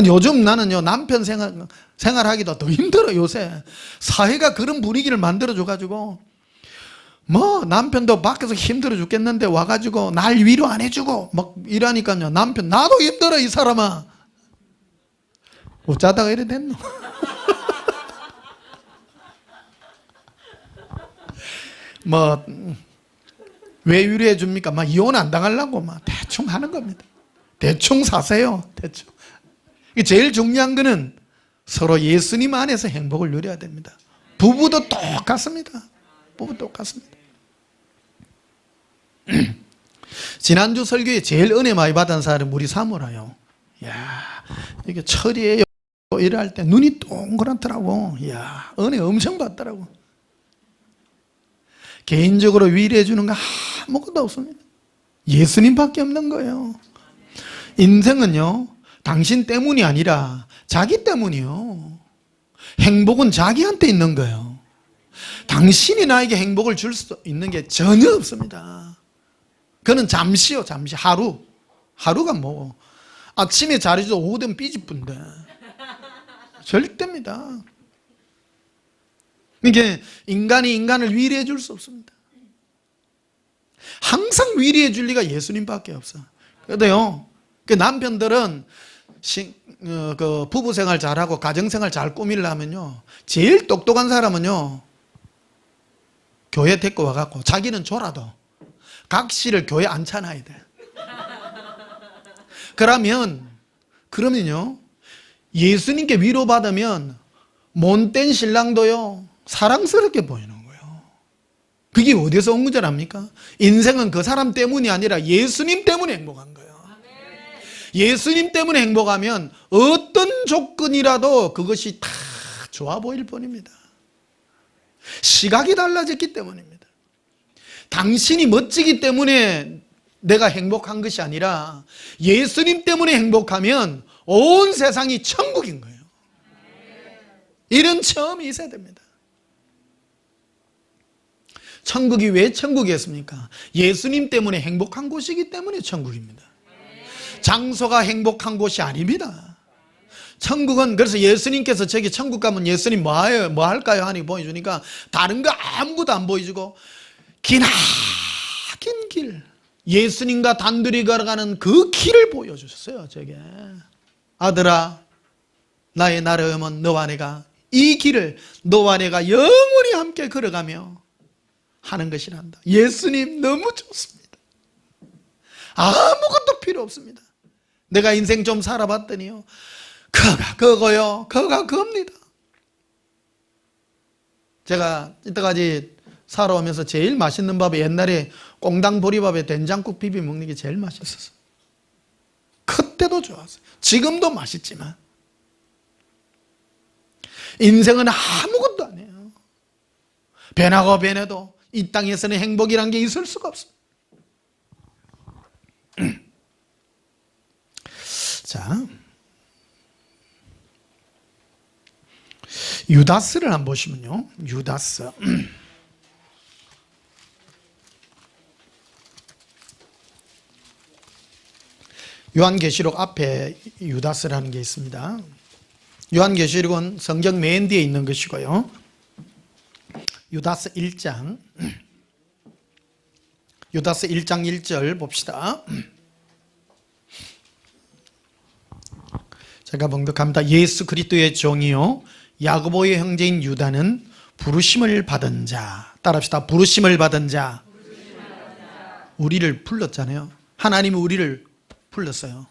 요즘 나는요 남편 생활하기도 더 힘들어. 요새 사회가 그런 분위기를 만들어줘가지고 뭐 남편도 밖에서 힘들어 죽겠는데 와가지고 날 위로 안 해주고 막 이러니까요 남편 나도 힘들어 이 사람아. 어쩌다가 이래 됐노. 뭐 왜 위로해 줍니까? 막 이혼 안 당하려고 막 대충 하는 겁니다. 대충 사세요. 대충. 제일 중요한 거는 서로 예수님 안에서 행복을 누려야 됩니다. 부부도 똑같습니다. 지난주 설교에 제일 은혜 많이 받은 사람은 우리 사모라요. 야, 이게 철이에요. 일할 때 눈이 동그랗더라고. 야, 은혜 엄청 받더라고. 개인적으로 위로해 주는 거 아무것도 없습니다. 예수님밖에 없는 거예요. 인생은요 당신 때문이 아니라 자기 때문이요. 행복은 자기한테 있는 거예요. 당신이 나에게 행복을 줄 수 있는 게 전혀 없습니다. 그는 잠시요. 잠시 하루가 뭐 아침에 잘해줘도 오후 되면 삐집분데 절대입니다. 이게 인간이 인간을 위로해 줄 수 없습니다. 항상 위로해 줄 리가 예수님밖에 없어. 그런데요 그 남편들은 그 부부 생활 잘하고 가정 생활 잘 꾸미려면요 제일 똑똑한 사람은요 교회 데리고 와갖고 자기는 줘라도 각시를 교회 앉혀놔야 돼. 그러면요 예수님께 위로받으면 못된 신랑도요 사랑스럽게 보이는 거예요. 그게 어디서 온 거랍니까? 인생은 그 사람 때문이 아니라 예수님 때문에 행복한 거예요. 예수님 때문에 행복하면 어떤 조건이라도 그것이 다 좋아 보일 뿐입니다. 시각이 달라졌기 때문입니다. 당신이 멋지기 때문에 내가 행복한 것이 아니라 예수님 때문에 행복하면 온 세상이 천국인 거예요. 이런 체험이 있어야 됩니다. 천국이 왜 천국이었습니까? 예수님 때문에 행복한 곳이기 때문에 천국입니다. 장소가 행복한 곳이 아닙니다. 천국은, 그래서 예수님께서 저기 천국 가면 예수님 뭐 할까요? 하니 보여주니까 다른 거 아무것도 안 보여주고 기나긴 길, 예수님과 단둘이 걸어가는 그 길을 보여주셨어요. 저게 아들아 나의 나름은 너와 내가 이 길을 너와 내가 영원히 함께 걸어가며 하는 것이란다. 예수님 너무 좋습니다. 아무것도 필요 없습니다. 내가 인생 좀 살아봤더니요, 그가 그거요, 그가 그겁니다. 제가 이때까지 살아오면서 제일 맛있는 밥이 옛날에 꽁당 보리밥에 된장국 비벼 먹는 게 제일 맛있었어요. 그때도 좋았어요. 지금도 맛있지만 인생은 아무것도 아니에요. 변하고 변해도 이 땅에서는 행복이란 게 있을 수가 없습니다. 자, 유다스를 한번 보시면요. 유다스. 요한계시록 앞에 유다스라는 게 있습니다. 요한계시록은 성경 맨 뒤에 있는 것이고요. 유다스 1장. 유다스 1장 1절 봅시다. 제가 봉독합니다. 예수 그리스도의 종이요 야고보의 형제인 유다는 부르심을 받은 자. 따라합시다. 부르심을 받은 자. 우리를 불렀잖아요. 하나님이 우리를 불렀어요.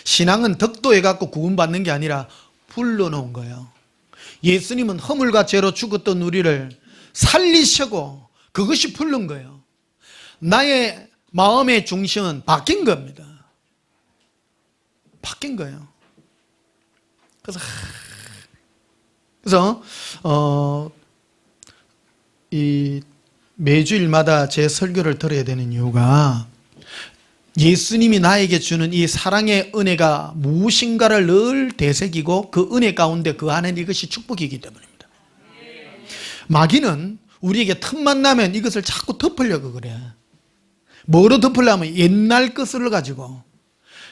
신앙은 덕도해 갖고 구원받는 게 아니라 불러놓은 거예요. 예수님은 허물과 죄로 죽었던 우리를 살리시고 그것이 부른 거예요. 나의 마음의 중심은 바뀐 겁니다. 바뀐 거예요. 그래서 이 매주일마다 제 설교를 들어야 되는 이유가 예수님이 나에게 주는 이 사랑의 은혜가 무엇인가를 늘 되새기고 그 은혜 가운데 그 안에 이것이 축복이기 때문입니다. 마귀는 우리에게 틈만 나면 이것을 자꾸 덮으려고 그래. 뭐로 덮으려면 옛날 것을 가지고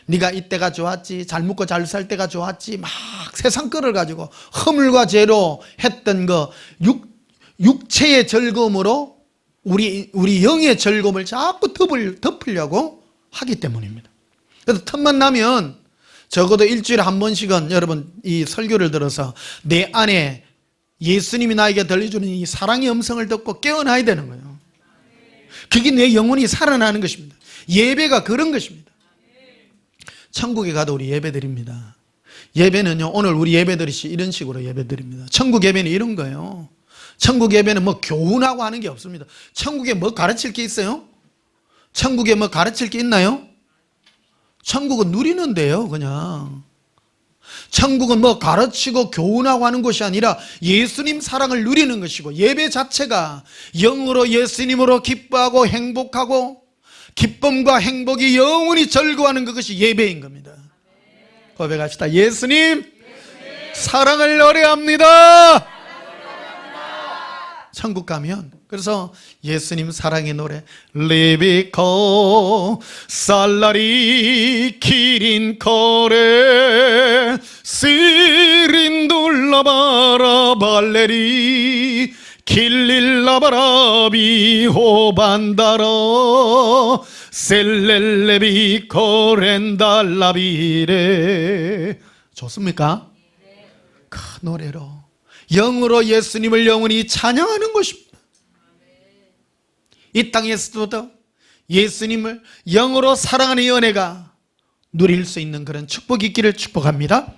네가 이때가 좋았지, 잘 먹고 잘 살 때가 좋았지, 막 세상 거를 가지고 허물과 죄로 했던 거 육체의 즐거움으로 우리 영의 즐거움을 자꾸 덮으려고 하기 때문입니다. 그래서 틈만 나면 적어도 일주일에 한 번씩은 여러분 이 설교를 들어서 내 안에 예수님이 나에게 들려주는 이 사랑의 음성을 듣고 깨어나야 되는 거예요. 그게 내 영혼이 살아나는 것입니다. 예배가 그런 것입니다. 천국에 가도 우리 예배 드립니다. 예배는요, 오늘 우리 예배 드리시 이런 식으로 예배 드립니다. 천국 예배는 이런 거예요. 천국 예배는 뭐 교훈하고 하는 게 없습니다. 천국에 뭐 가르칠 게 있어요? 천국에 뭐 가르칠 게 있나요? 천국은 누리는 데요, 그냥. 천국은 뭐 가르치고 교훈하고 하는 것이 아니라 예수님 사랑을 누리는 것이고, 예배 자체가 영으로 예수님으로 기뻐하고 행복하고 기쁨과 행복이 영원히 절구하는 그것이 예배인 겁니다. 고백합시다. 예수님 사랑을 노래합니다. 천국 가면, 그래서 예수님 사랑의 노래 레베코 살라리 키린 코레 시린둘라바라 발레리 길릴라바라비 호반다로 셀렐레비 코렌달라비레. 좋습니까? 그 노래로 영으로 예수님을 영원히 찬양하는 것입니다. 이 땅에서도 예수님을 영으로 사랑하는 연애가 누릴 수 있는 그런 축복이 있기를 축복합니다.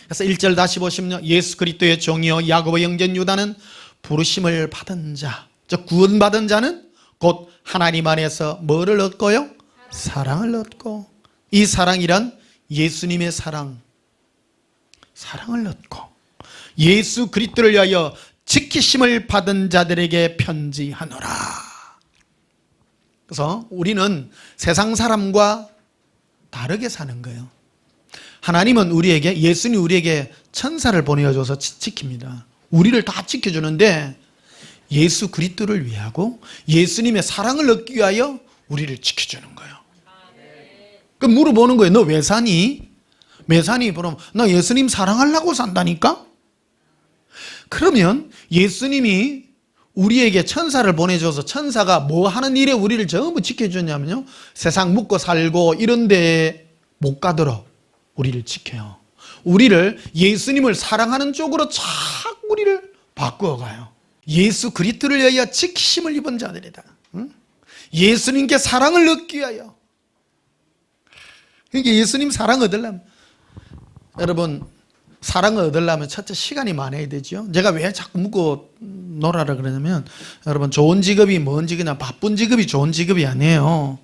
그래서 1절 다시 보시면요, 예수 그리스도의 종이요 야고보 형제 유다는 부르심을 받은 자, 즉 구원받은 자는 곧 하나님 안에서 뭐를 얻고요? 사랑을 얻고, 이 사랑이란 예수님의 사랑을 얻고 예수 그리스도를 위하여 지키심을 받은 자들에게 편지하노라. 그래서 우리는 세상 사람과 다르게 사는 거예요. 하나님은 우리에게, 예수님이 우리에게 천사를 보내어줘서 지킵니다. 우리를 다 지켜주는데 예수 그리스도를 위하고 예수님의 사랑을 얻기 위하여 우리를 지켜주는 거예요. 그 물어보는 거예요. 너 왜 사니? 왜 사니? 그럼 나 예수님 사랑하려고 산다니까? 그러면 예수님이 우리에게 천사를 보내줘서 천사가 뭐 하는 일에 우리를 전부 지켜주냐면요, 세상 묵고 살고 이런 데 못 가도록 우리를 지켜요. 우리를 예수님을 사랑하는 쪽으로 자꾸 우리를 바꾸어가요. 예수 그리스도를 위하여 지키심을 입은 자들이다. 예수님께 사랑을 얻기 위하여. 그러니까 예수님 사랑 얻으려면, 여러분 사랑을 얻으려면 첫째 시간이 많아야 되죠. 제가 왜 자꾸 묻고 놀아라 그러냐면, 여러분 좋은 직업이 뭔 직업이냐, 바쁜 직업이 좋은 직업이 아니에요.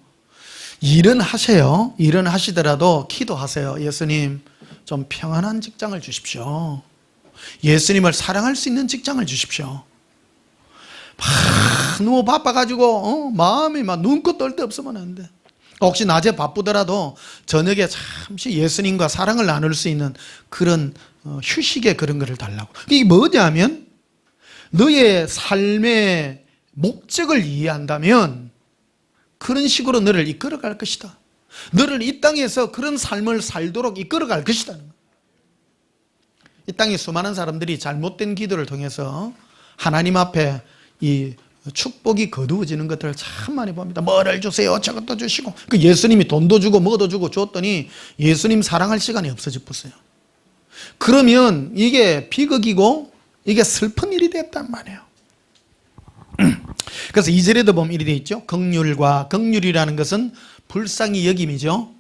일은 하세요. 일은 하시더라도 기도하세요. 예수님 좀 평안한 직장을 주십시오. 예수님을 사랑할 수 있는 직장을 주십시오. 너무 바빠가지고 마음이 막 눈꽃 떨 데 없으면 안 돼. 혹시 낮에 바쁘더라도 저녁에 잠시 예수님과 사랑을 나눌 수 있는 그런 휴식의 그런 거를 달라고. 이게 뭐냐면, 너의 삶의 목적을 이해한다면 그런 식으로 너를 이끌어갈 것이다. 너를 이 땅에서 그런 삶을 살도록 이끌어갈 것이다. 이 땅에 수많은 사람들이 잘못된 기도를 통해서 하나님 앞에 이 축복이 거두어지는 것들을 참 많이 봅니다. 뭐를 주세요, 저것도 주시고. 그 예수님이 돈도 주고 뭐도 주고 줬더니 예수님 사랑할 시간이 없어져 버렸어요. 그러면 이게 비극이고 이게 슬픈 일이 됐단 말이에요. 그래서 2절에도 보면 이리 되어 있죠. 긍휼이라는 것은 불쌍히 여김이죠.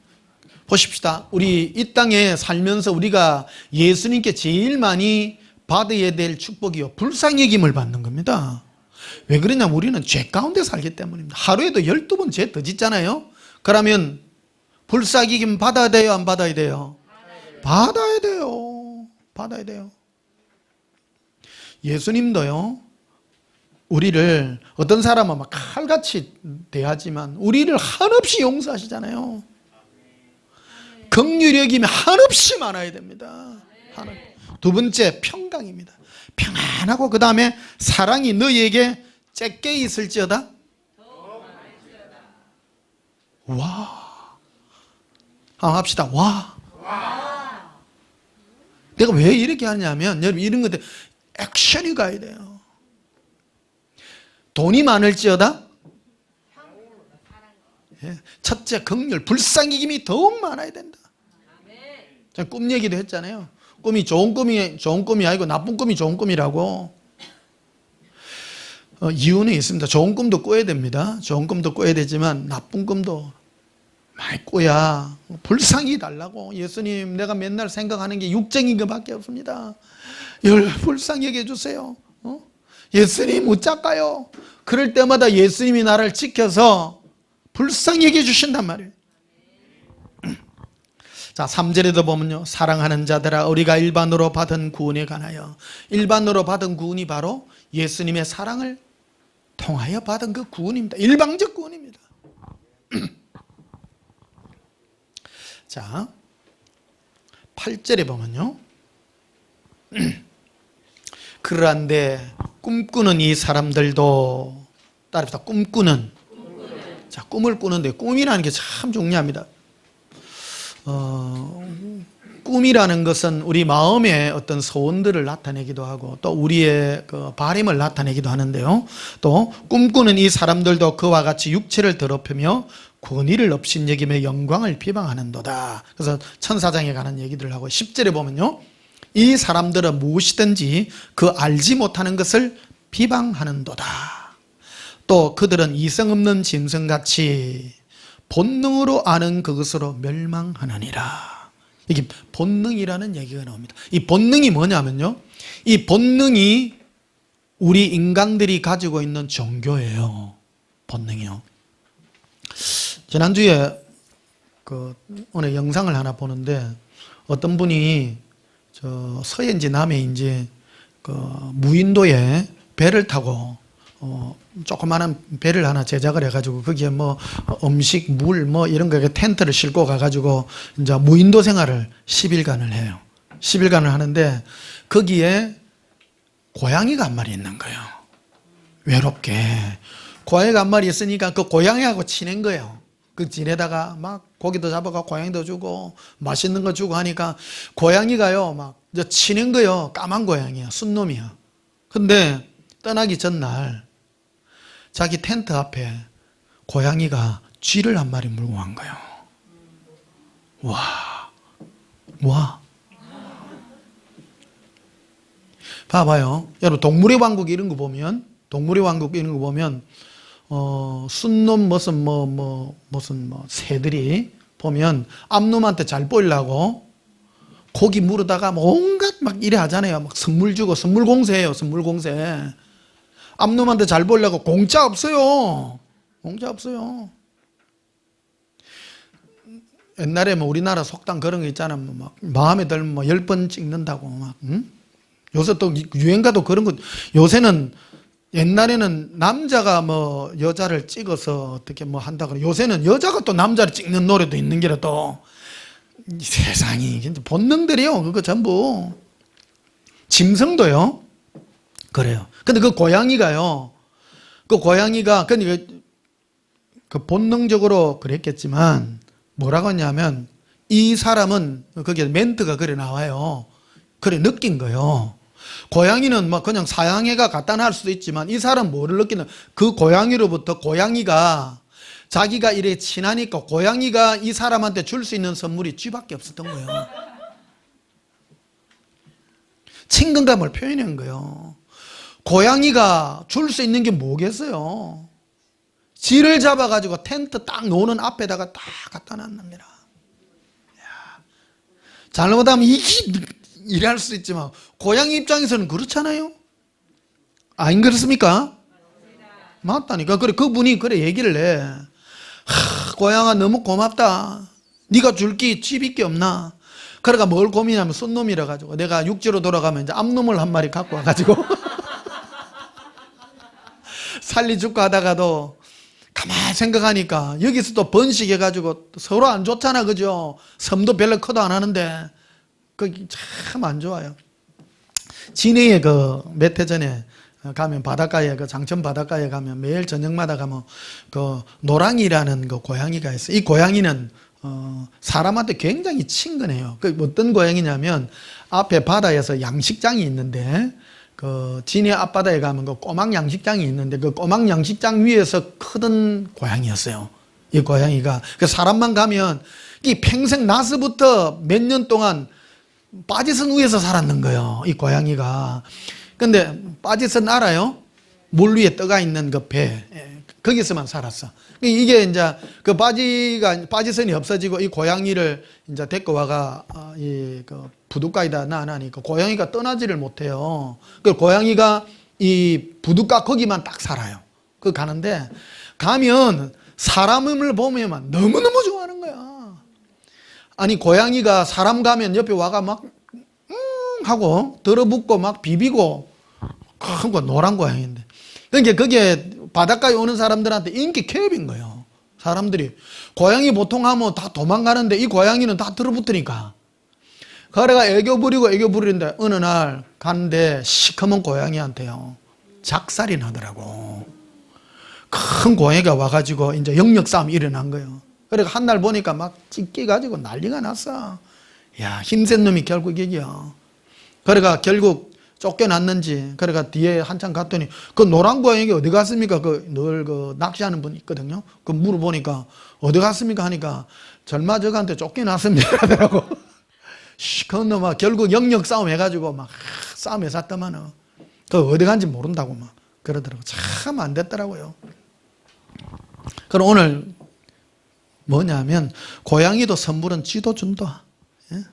보십시다. 우리 이 땅에 살면서 우리가 예수님께 제일 많이 받아야 될 축복이요, 불쌍히 여김을 받는 겁니다. 왜 그러냐면 우리는 죄 가운데 살기 때문입니다. 하루에도 12번 죄 더 짓잖아요. 그러면 불쌍히 여김 받아야 돼요, 안 받아야 돼요? 받아야 돼요. 받아야 돼요. 예수님도요, 우리를, 어떤 사람은 막 칼같이 대하지만 우리를 한없이 용서하시잖아요. 긍휼히 여김이 한없이 많아야 됩니다. 두 번째, 평강입니다. 평안하고, 그 다음에 사랑이 너희에게 째게 있을지어다. 와. 한번 합시다. 와. 내가 왜 이렇게 하냐면, 여러분 이런 것들 액션이 가야 돼요. 돈이 많을지어다. 첫째, 긍휼, 불쌍히 여김이 더욱 많아야 된다. 제가 꿈 얘기도 했잖아요. 꿈이 좋은 꿈이 아니고 나쁜 꿈이 좋은 꿈이라고. 이유는 있습니다. 좋은 꿈도 꿔야 됩니다. 좋은 꿈도 꿔야 되지만 나쁜 꿈도 많이 꿔야 불쌍히 달라고. 예수님, 내가 맨날 생각하는 게 육적인 것밖에 없습니다. 불쌍히 여겨 주세요. 예수님 어쩔까요? 그럴 때마다 예수님이 나를 지켜서 불쌍히 여겨 주신단 말이에요. 자, 3절에도 보면요, 사랑하는 자들아, 우리가 일반으로 받은 구원에 관하여. 일반으로 받은 구원이 바로 예수님의 사랑을 통하여 받은 그 구원입니다. 일방적 구원입니다. 자, 8절에 보면요, 그러한데 꿈꾸는 이 사람들도, 따라합시다. 꿈꾸는. 자, 꿈을 꾸는데, 꿈이라는 게 참 중요합니다. 꿈이라는 것은 우리 마음의 어떤 소원들을 나타내기도 하고, 또 우리의 그 바람을 나타내기도 하는데요. 또 꿈꾸는 이 사람들도 그와 같이 육체를 더럽히며 권위를 업신여기며 영광을 비방하는도다. 그래서 천사장에 관한 얘기들을 하고, 10절에 보면요, 이 사람들은 무엇이든지 그 알지 못하는 것을 비방하는도다. 또 그들은 이성 없는 짐승같이 본능으로 아는 그것으로 멸망하느니라. 이게 본능이라는 얘기가 나옵니다. 이 본능이 뭐냐면요, 이 본능이 우리 인간들이 가지고 있는 종교예요. 본능이요. 지난주에 오늘 영상을 하나 보는데, 어떤 분이 서해인지 남해인지 무인도에 배를 타고 조그마한 배를 하나 제작을 해가지고 거기에 뭐 음식, 물 뭐 이런 거 텐트를 싣고 가가지고 이제 무인도 생활을 10일간을 해요. 10일간을 하는데 거기에 고양이가 한 마리 있는 거예요. 외롭게. 고양이가 한 마리 있으니까 그 고양이하고 친한 거예요. 그 지내다가 막 고기도 잡아가 고양이도 주고 맛있는 거 주고 하니까 고양이가요 막 이제 친한 거예요. 까만 고양이야. 순놈이야. 근데 떠나기 전날 자기 텐트 앞에 고양이가 쥐를 한 마리 물고 간 거예요. 와. 봐봐요. 여러분 동물의 왕국 이런 거 보면 순놈 무슨 새들이 보면 암놈한테 잘 보이려고 고기 물어다가 온갖 막 이래 하잖아요. 막 선물 주고 선물 공세해요. 선물 공세. 암놈한테 잘 보이려고 공짜 없어요. 공짜 없어요. 옛날에 뭐 우리나라 속담 그런 거 있잖아. 막 마음에 들면 뭐 10번 찍는다고 막. 응? 요새 또 유행가도 그런 거. 요새는 옛날에는 남자가 뭐 여자를 찍어서 어떻게 뭐 한다 그래. 요새는 여자가 또 남자를 찍는 노래도 있는 게라 또 세상이 진짜 본능들이요. 그거 전부. 짐승도요. 그래요. 근데 그 고양이가 근데 그 본능적으로 그랬겠지만 뭐라고 했냐면 이 사람은 거기에 멘트가 그래 나와요. 그래 느낀 거예요. 고양이는 막 그냥 사양해가 갖다 놔할 수도 있지만 이 사람 뭐를 느끼는 그 고양이로부터 고양이가 자기가 이래 친하니까 고양이가 이 사람한테 줄 수 있는 선물이 쥐밖에 없었던 거예요. 친근감을 표현한 거예요. 고양이가 줄 수 있는 게 뭐겠어요? 쥐를 잡아가지고 텐트 딱 놓는 앞에다가 딱 갖다 놨답니다. 잘못하면 이래 할 수 있지만 고양이 입장에서는 그렇잖아요. 안 그렇습니까? 맞다니까. 그래 그분이 그래 얘기를 해. 고양아 너무 고맙다. 네가 줄 게 쥐밖에 없나? 그러니까 뭘 고민하면 순놈이라 가지고 내가 육지로 돌아가면 이제 암놈을 한 마리 갖고 와가지고 살리 죽고 하다가도 가만히 생각하니까 여기서 또 번식해가지고 서로 안 좋잖아, 그죠? 섬도 별로 커도 안 하는데 거기 참 안 좋아요. 진해에 그 몇 해 전에 가면 바닷가에 그 장천 바닷가에 가면 매일 저녁마다 가면 그 노랑이라는 그 고양이가 있어요. 이 고양이는 사람한테 굉장히 친근해요. 그 어떤 고양이냐면 앞에 바다에서 양식장이 있는데 그 진해 앞바다에 가면 그 꼬막 양식장이 있는데 그 꼬막 양식장 위에서 크던 고양이였어요. 이 고양이가 그 사람만 가면 이 평생 나서부터 몇 년 동안 빠지선 위에서 살았는 거예요. 이 고양이가. 근데 빠지선 알아요? 물 위에 떠가 있는 그 배. 거기서만 살았어. 이게 이제 그 빠지선이 없어지고 이 고양이를 이제 데리고 와가 그 부둣가에다 놔놓으니까 고양이가 떠나지를 못해요. 그 고양이가 이 부둣가 거기만 딱 살아요. 그 가는데 가면 사람을 보면 너무너무 좋아하는 거야. 아니 고양이가 사람 가면 옆에 와가 막 하고 들어붙고 막 비비고 큰 거 노란 고양이인데 그러니까 그게 바닷가에 오는 사람들한테 인기 캡인 거예요. 사람들이 고양이 보통 하면 다 도망가는데 이 고양이는 다 들어붙으니까 그래가 애교 부리는데 어느 날 갔는데 시커먼 고양이한테요 작살이 나더라고. 큰 고양이가 와가지고 이제 영역 싸움이 일어난 거예요. 그래가 한 날 보니까 막 찢겨가지고 난리가 났어. 야, 힘센 놈이 결국 이겨. 그래가 결국 쫓겨났는지, 그래가 뒤에 한참 갔더니 그 노란 고양이가 어디 갔습니까? 늘 낚시하는 분이 있거든요. 그 물어보니까 어디 갔습니까? 하니까 절마저한테 쫓겨났습니다. 하더라고. 그 놈아 결국 영역 싸움 해가지고 막 싸움에 샀더만은 그 어디 간지 모른다고 막 그러더라고. 참 안 됐더라고요. 그럼 오늘 뭐냐면 고양이도 선물은 쥐도 준다. 예?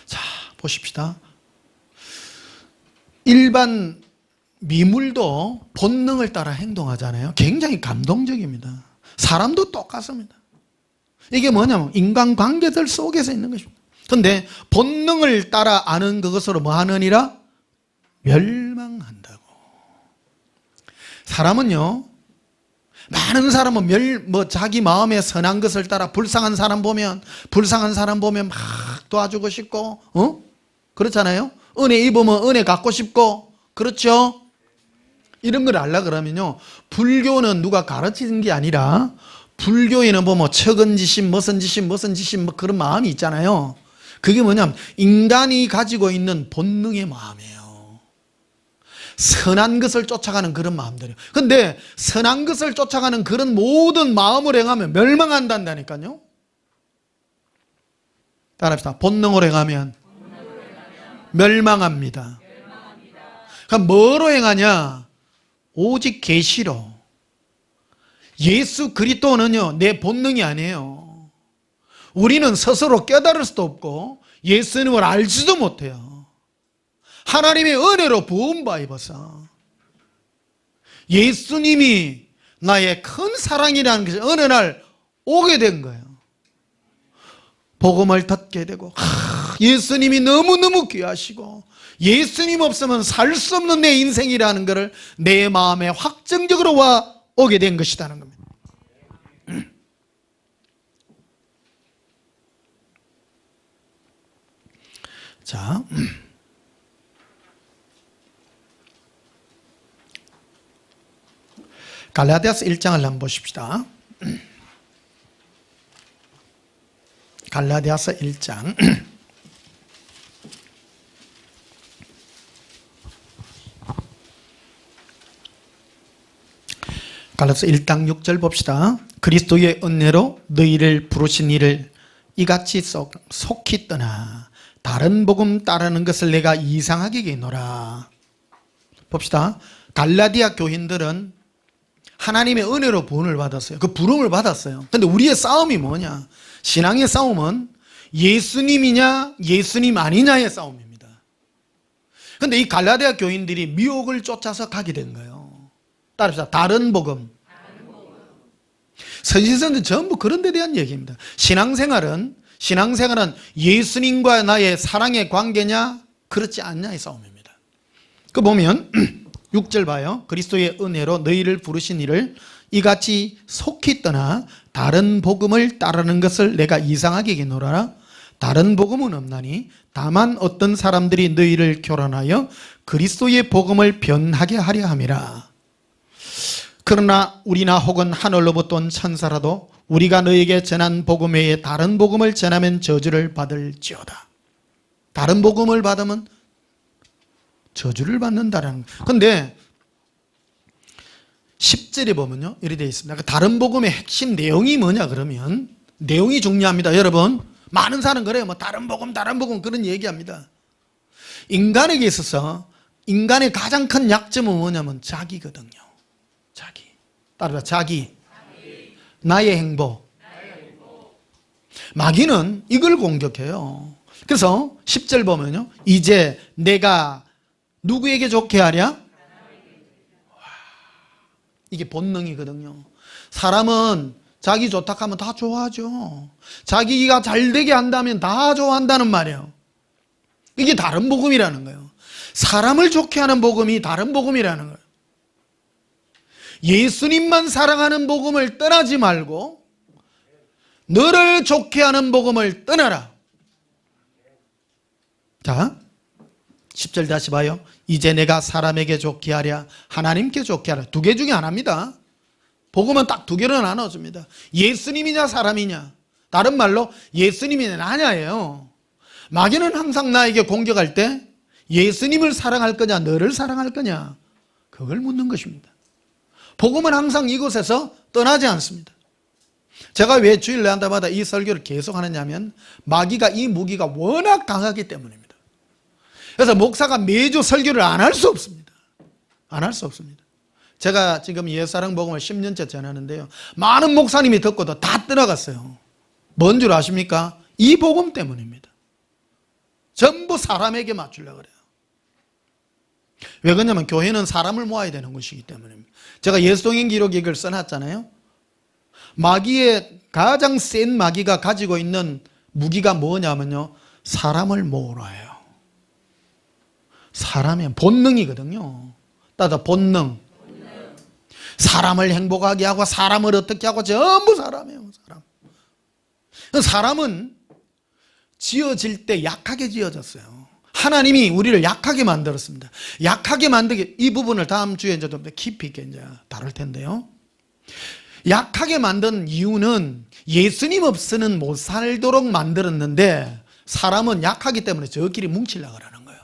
자 보십시다. 일반 미물도 본능을 따라 행동하잖아요. 굉장히 감동적입니다. 사람도 똑같습니다. 이게 뭐냐면 인간관계들 속에서 있는 것입니다. 그런데 본능을 따라 아는 그것으로 뭐 하느니라? 멸망한다고. 사람은요, 많은 사람은 자기 마음에 선한 것을 따라 불쌍한 사람 보면 막 도와주고 싶고, 그렇잖아요? 은혜 입으면 은혜 갖고 싶고, 그렇죠? 이런 걸 알라 그러면요, 불교는 누가 가르치는 게 아니라, 불교에는 척은지심, 무슨 지심, 그런 마음이 있잖아요. 그게 뭐냐면, 인간이 가지고 있는 본능의 마음이에요. 선한 것을 쫓아가는 그런 마음들이에요. 근데 선한 것을 쫓아가는 그런 모든 마음을 행하면 멸망한다니까요. 따라합시다. 본능으로 행하면 멸망합니다. 그럼 뭐로 행하냐? 오직 계시로. 예수 그리스도는요, 내 본능이 아니에요. 우리는 스스로 깨달을 수도 없고 예수님을 알지도 못해요. 하나님의 은혜로 부음받아서 예수님이 나의 큰 사랑이라는 것이 어느 날 오게 된 거예요. 복음을 듣게 되고, 예수님이 너무너무 귀하시고 예수님 없으면 살 수 없는 내 인생이라는 것을 내 마음에 확정적으로 오게 된 것이라는 겁니다. 자, 갈라디아서 1장을 한번 보십시다. 갈라디아서 1장. 갈라디아서 1장 6절 봅시다. 그리스도의 은혜로 너희를 부르신 이를 이같이 속히 떠나 다른 복음 따르는 것을 내가 이상하게 여기노라. 봅시다. 갈라디아 교인들은 하나님의 은혜로 부름을 받았어요. 그 부름을 받았어요. 근데 우리의 싸움이 뭐냐? 신앙의 싸움은 예수님이냐 예수님 아니냐의 싸움입니다. 근데 이 갈라디아 교인들이 미혹을 쫓아서 가게 된 거예요. 따라합시다. 다른 복음. 서지서는 전부 그런 데 대한 얘기입니다. 신앙생활은 예수님과 나의 사랑의 관계냐 그렇지 않냐의 싸움입니다. 그 보면 6절 봐요. 그리스도의 은혜로 너희를 부르신 이를 이같이 속히 떠나 다른 복음을 따르는 것을 내가 이상하게 여기노라. 다른 복음은 없나니 다만 어떤 사람들이 너희를 교란하여 그리스도의 복음을 변하게 하려 함이라. 그러나 우리나 혹은 하늘로부터 온 천사라도 우리가 너에게 전한 복음 외에 다른 복음을 전하면 저주를 받을지어다. 다른 복음을 받으면 저주를 받는다라는 거예요. 근데 10절에 보면요, 이렇게 되어 있습니다. 다른 복음의 핵심 내용이 뭐냐 그러면, 내용이 중요합니다. 여러분, 많은 사람 그래요. 다른 복음 그런 얘기합니다. 인간에게 있어서 인간의 가장 큰 약점은 뭐냐면 자기거든요. 자기. 따라서 자기. 나의 행복. 마귀는 이걸 공격해요. 그래서 10절 보면요, 이제 내가 누구에게 좋게 하랴? 이게 본능이거든요. 사람은 자기 좋다 하면 다 좋아하죠. 자기가 잘 되게 한다면 다 좋아한다는 말이에요. 이게 다른 복음이라는 거예요. 사람을 좋게 하는 복음이 다른 복음이라는 거예요. 예수님만 사랑하는 복음을 떠나지 말고 너를 좋게 하는 복음을 떠나라. 자, 10절 다시 봐요. 이제 내가 사람에게 좋게 하랴 하나님께 좋게 하랴. 두 개 중에 하나입니다. 복음은 딱 두 개로 나눠줍니다. 예수님이냐 사람이냐. 다른 말로 예수님이냐 나냐예요. 마귀는 항상 나에게 공격할 때 예수님을 사랑할 거냐 너를 사랑할 거냐 그걸 묻는 것입니다. 복음은 항상 이곳에서 떠나지 않습니다. 제가 왜 주일 내한다마다 이 설교를 계속 하느냐면 마귀가 이 무기가 워낙 강하기 때문입니다. 그래서 목사가 매주 설교를 안 할 수 없습니다. 안 할 수 없습니다. 제가 지금 옛사랑 복음을 10년째 전하는데요, 많은 목사님이 듣고도 다 떠나갔어요. 뭔 줄 아십니까? 이 복음 때문입니다. 전부 사람에게 맞추려고 그래요. 왜 그러냐면 교회는 사람을 모아야 되는 것이기 때문입니다. 제가 예수동행 기록 얘기를 써놨잖아요. 마귀의 가장 센 마귀가 가지고 있는 무기가 뭐냐면요, 사람을 모으라예요. 사람의 본능이거든요. 따다 본능. 사람을 행복하게 하고 사람을 어떻게 하고 전부 사람이에요. 사람. 사람은 지어질 때 약하게 지어졌어요. 하나님이 우리를 약하게 만들었습니다. 약하게 만들게, 이 부분을 다음 주에 이제 좀 더 깊이 있게 이제 다룰 텐데요. 약하게 만든 이유는 예수님 없이는 못 살도록 만들었는데 사람은 약하기 때문에 저끼리 뭉치려고 하는 거예요.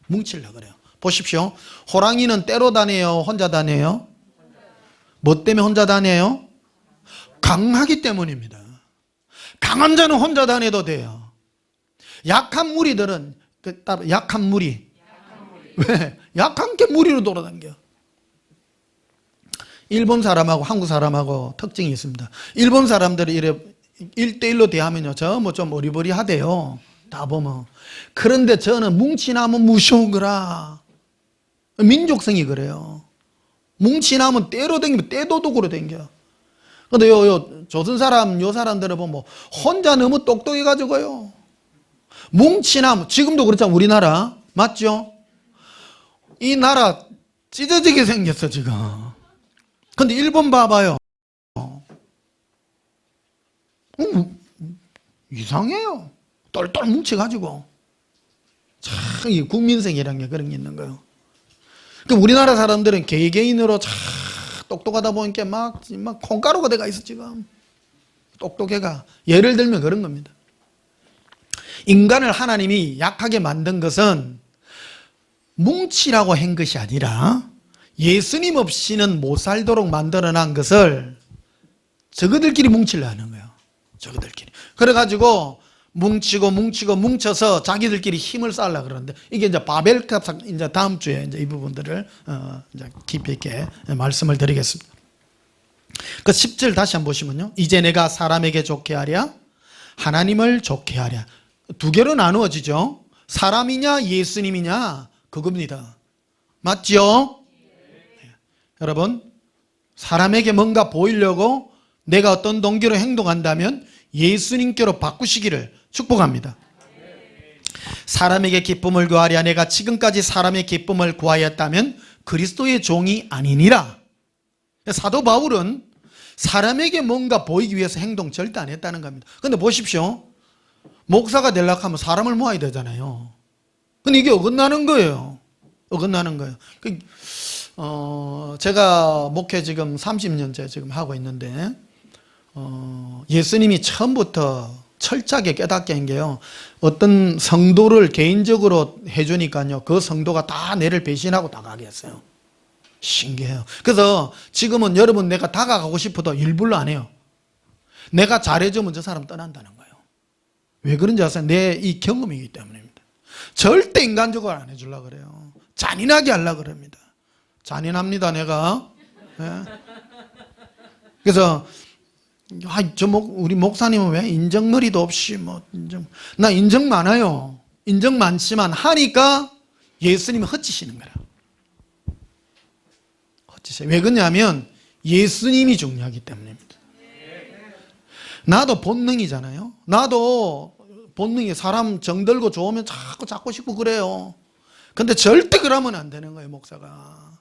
뭉치려고 그래요. 보십시오. 호랑이는 때로 다녀요? 혼자 다녀요? 뭐 때문에 혼자 다녀요? 강하기 때문입니다. 강한 자는 혼자 다녀도 돼요. 약한 무리들은, 약한 무리. 왜? 약한 게 무리로 돌아다녀. 일본 사람하고 한국 사람하고 특징이 있습니다. 일본 사람들이 이래 1대1로 대하면요, 저 뭐 좀 어리버리하대요. 다 보면. 그런데 저는 뭉치나면 무서운 거라. 민족성이 그래요. 뭉치나면 때로 댕기면 때도둑으로 댕겨. 근데 요 조선 사람, 요 사람들은 보면 혼자 너무 똑똑해가지고요. 뭉치나면, 지금도 그렇잖아, 우리나라. 맞죠? 이 나라 찢어지게 생겼어, 지금. 근데 일본 봐봐요. 이상해요. 똘똘 뭉쳐가지고. 참, 이 국민성이라는 게 그런 게 있는 거예요. 그러니까 우리나라 사람들은 개개인으로 참 똑똑하다 보니까 막 콩가루가 돼가 있어, 지금. 똑똑해가. 예를 들면 그런 겁니다. 인간을 하나님이 약하게 만든 것은 뭉치라고 한 것이 아니라 예수님 없이는 못 살도록 만들어 난 것을 저거들끼리 뭉치려 하는 거예요. 저거들끼리. 그래가지고 뭉쳐서 자기들끼리 힘을 쌓으려고 그러는데, 이게 이제 바벨탑, 이제 다음 주에 이제 이 부분들을 이제 깊이 있게 말씀을 드리겠습니다. 그 10절 다시 한번 보시면요. 이제 내가 사람에게 좋게 하랴, 하나님을 좋게 하랴. 두 개로 나누어지죠. 사람이냐 예수님이냐 그겁니다. 맞죠? 네. 여러분, 사람에게 뭔가 보이려고 내가 어떤 동기로 행동한다면 예수님께로 바꾸시기를 축복합니다. 사람에게 기쁨을 구하랴. 내가 지금까지 사람의 기쁨을 구하였다면 그리스도의 종이 아니니라. 사도 바울은 사람에게 뭔가 보이기 위해서 행동 절대 안 했다는 겁니다. 근데 보십시오. 목사가 되려고 하면 사람을 모아야 되잖아요. 근데 이게 어긋나는 거예요. 어긋나는 거예요. 제가 목회 지금 30년째 지금 하고 있는데, 예수님이 처음부터 철저하게 깨닫게 한 게요, 어떤 성도를 개인적으로 해주니까요, 그 성도가 다 내를 배신하고 나가게 했어요. 신기해요. 그래서 지금은 여러분, 내가 다가가고 싶어도 일부러 안 해요. 내가 잘해주면 저 사람 떠난다는 거예요. 왜 그런지 아세요? 내 이 경험이기 때문입니다. 절대 인간적으로 안 해주려고 그래요. 잔인하게 하려고 그럽니다. 잔인합니다, 내가. 네. 그래서 우리 목사님은 왜 인정머리도 없이 나 인정 많아요. 인정 많지만 하니까 예수님이 헛짓이는 거라. 헛짓이에요. 왜 그러냐면 예수님이 중요하기 때문입니다. 나도 본능이잖아요. 나도 본능이 사람 정들고 좋으면 자꾸 잡고 싶고 그래요. 근데 절대 그러면 안 되는 거예요, 목사가.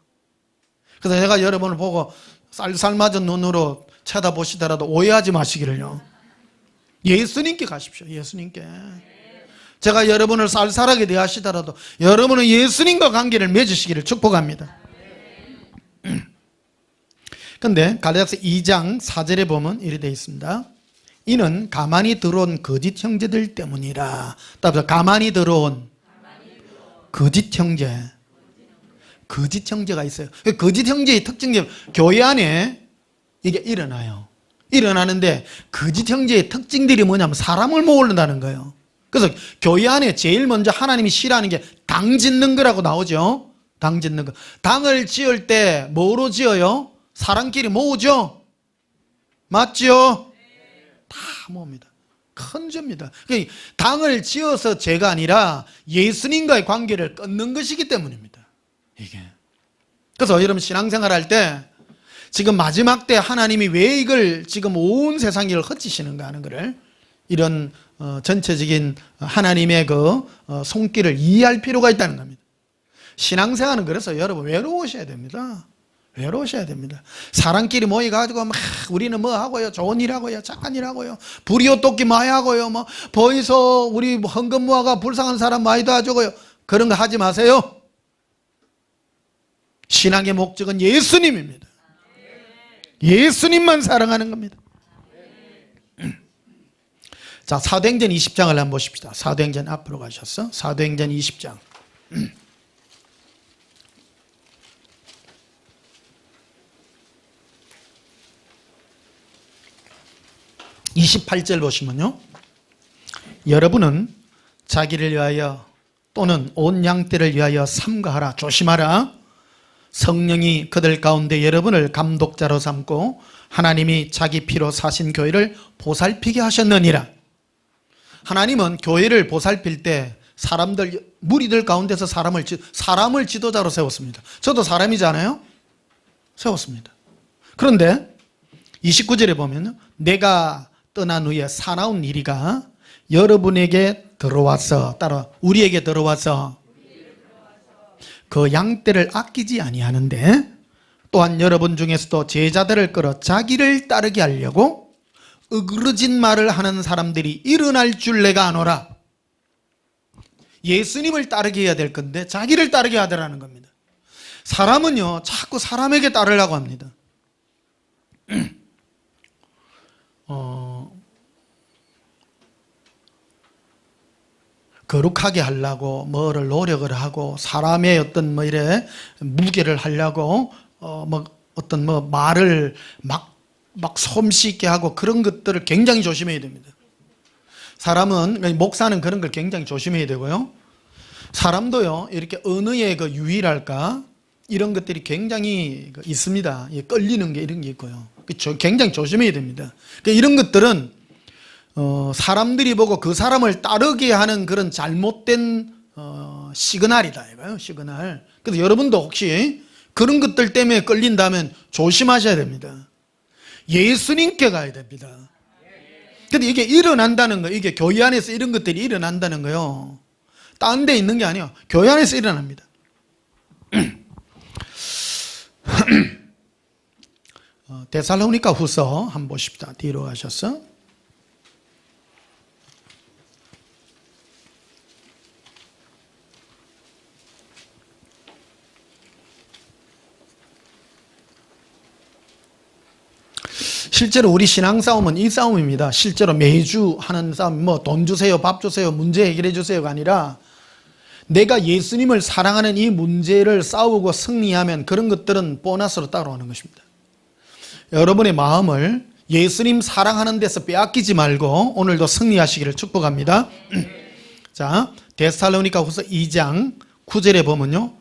그래서 제가 여러분을 보고 쌀쌀맞은 눈으로 쳐다보시더라도 오해하지 마시기를요. 예수님께 가십시오. 예수님께. 제가 여러분을 쌀쌀하게 대하시더라도 여러분은 예수님과 관계를 맺으시기를 축복합니다. 근데 갈라디아서 2장 4절에 보면 이렇게 되어 있습니다. 이는 가만히 들어온 거짓 형제들 때문이라. 따라서 가만히 들어온 거짓 형제. 거짓 형제가 있어요. 거짓 형제의 특징이 교회 안에 이게 일어나요. 일어나는데 거짓 형제의 특징들이 뭐냐면 사람을 모으는다는 거예요. 그래서 교회 안에 제일 먼저 하나님이 싫어하는 게 당 짓는 거라고 나오죠. 당 짓는 거. 당을 지을 때 뭐로 지어요? 사람끼리 모으죠. 맞죠? 다 모읍니다. 큰 죄입니다. 당을 지어서 죄가 아니라 예수님과의 관계를 끊는 것이기 때문입니다. 이게. 그래서 여러분 신앙생활 할 때 지금 마지막 때 하나님이 왜 이걸 지금 온 세상을 헛짓이는가 하는 것을, 이런 전체적인 하나님의 그 손길을 이해할 필요가 있다는 겁니다. 신앙생활은 그래서 여러분 외로우셔야 됩니다. 외로우셔야 됩니다. 사람끼리 모여가지고 막 우리는 뭐 하고요, 좋은 일 하고요, 착한 일 하고요, 불이웃 돕기 많이 하고요, 뭐 보이서 우리 헌금 모아가 불쌍한 사람 많이 도와주고요, 그런 거 하지 마세요. 신앙의 목적은 예수님입니다. 예수님만 사랑하는 겁니다. 자, 사도행전 20장을 한번 보십시다. 사도행전 앞으로 가셨어? 사도행전 20장. 28절 보시면요, 여러분은 자기를 위하여 또는 온 양떼를 위하여 삼가하라. 조심하라. 성령이 그들 가운데 여러분을 감독자로 삼고 하나님이 자기 피로 사신 교회를 보살피게 하셨느니라. 하나님은 교회를 보살필 때 사람들, 무리들 가운데서 사람을 지도자로 세웠습니다. 저도 사람이잖아요. 세웠습니다. 그런데 29절에 보면 내가 떠난 후에 사나운 이리가 여러분에게 들어와서, 따라 우리에게 들어와서 그 양떼를 아끼지 아니하는데, 또한 여러분 중에서도 제자들을 끌어 자기를 따르게 하려고 으그러진 말을 하는 사람들이 일어날 줄 내가 아노라. 예수님을 따르게 해야 될 건데 자기를 따르게 하더라는 겁니다. 사람은요, 자꾸 사람에게 따르려고 합니다. 거룩하게 하려고 뭐를 노력을 하고, 사람의 어떤 뭐 이래 무게를 하려고 뭐 어떤 뭐 말을 막 솜씨 있게 하고, 그런 것들을 굉장히 조심해야 됩니다. 사람은, 목사는 그런 걸 굉장히 조심해야 되고요. 사람도요, 이렇게 언어의 그 유희랄까, 이런 것들이 굉장히 있습니다. 끌리는 게 이런 게 있고요. 굉장히 조심해야 됩니다. 이런 것들은 사람들이 보고 그 사람을 따르게 하는 그런 잘못된 시그널이다 이거예요. 시그널. 그래서 여러분도 혹시 그런 것들 때문에 끌린다면 조심하셔야 됩니다. 예수님께 가야 됩니다. 근데 이게 일어난다는 거, 이게 교회 안에서 이런 것들이 일어난다는 거요, 딴 데 있는 게 아니에요. 교회 안에서 일어납니다. 데살로니가 후서 한번 보십시다. 뒤로 가셔서. 실제로 우리 신앙 싸움은 이 싸움입니다. 실제로 매주 하는 싸움, 뭐 돈 주세요, 밥 주세요, 문제 해결해 주세요가 아니라, 내가 예수님을 사랑하는 이 문제를 싸우고 승리하면 그런 것들은 보너스로 따라오는 것입니다. 여러분의 마음을 예수님 사랑하는 데서 빼앗기지 말고 오늘도 승리하시기를 축복합니다. 자, 데살로니가 후서 2장 9절에 보면요,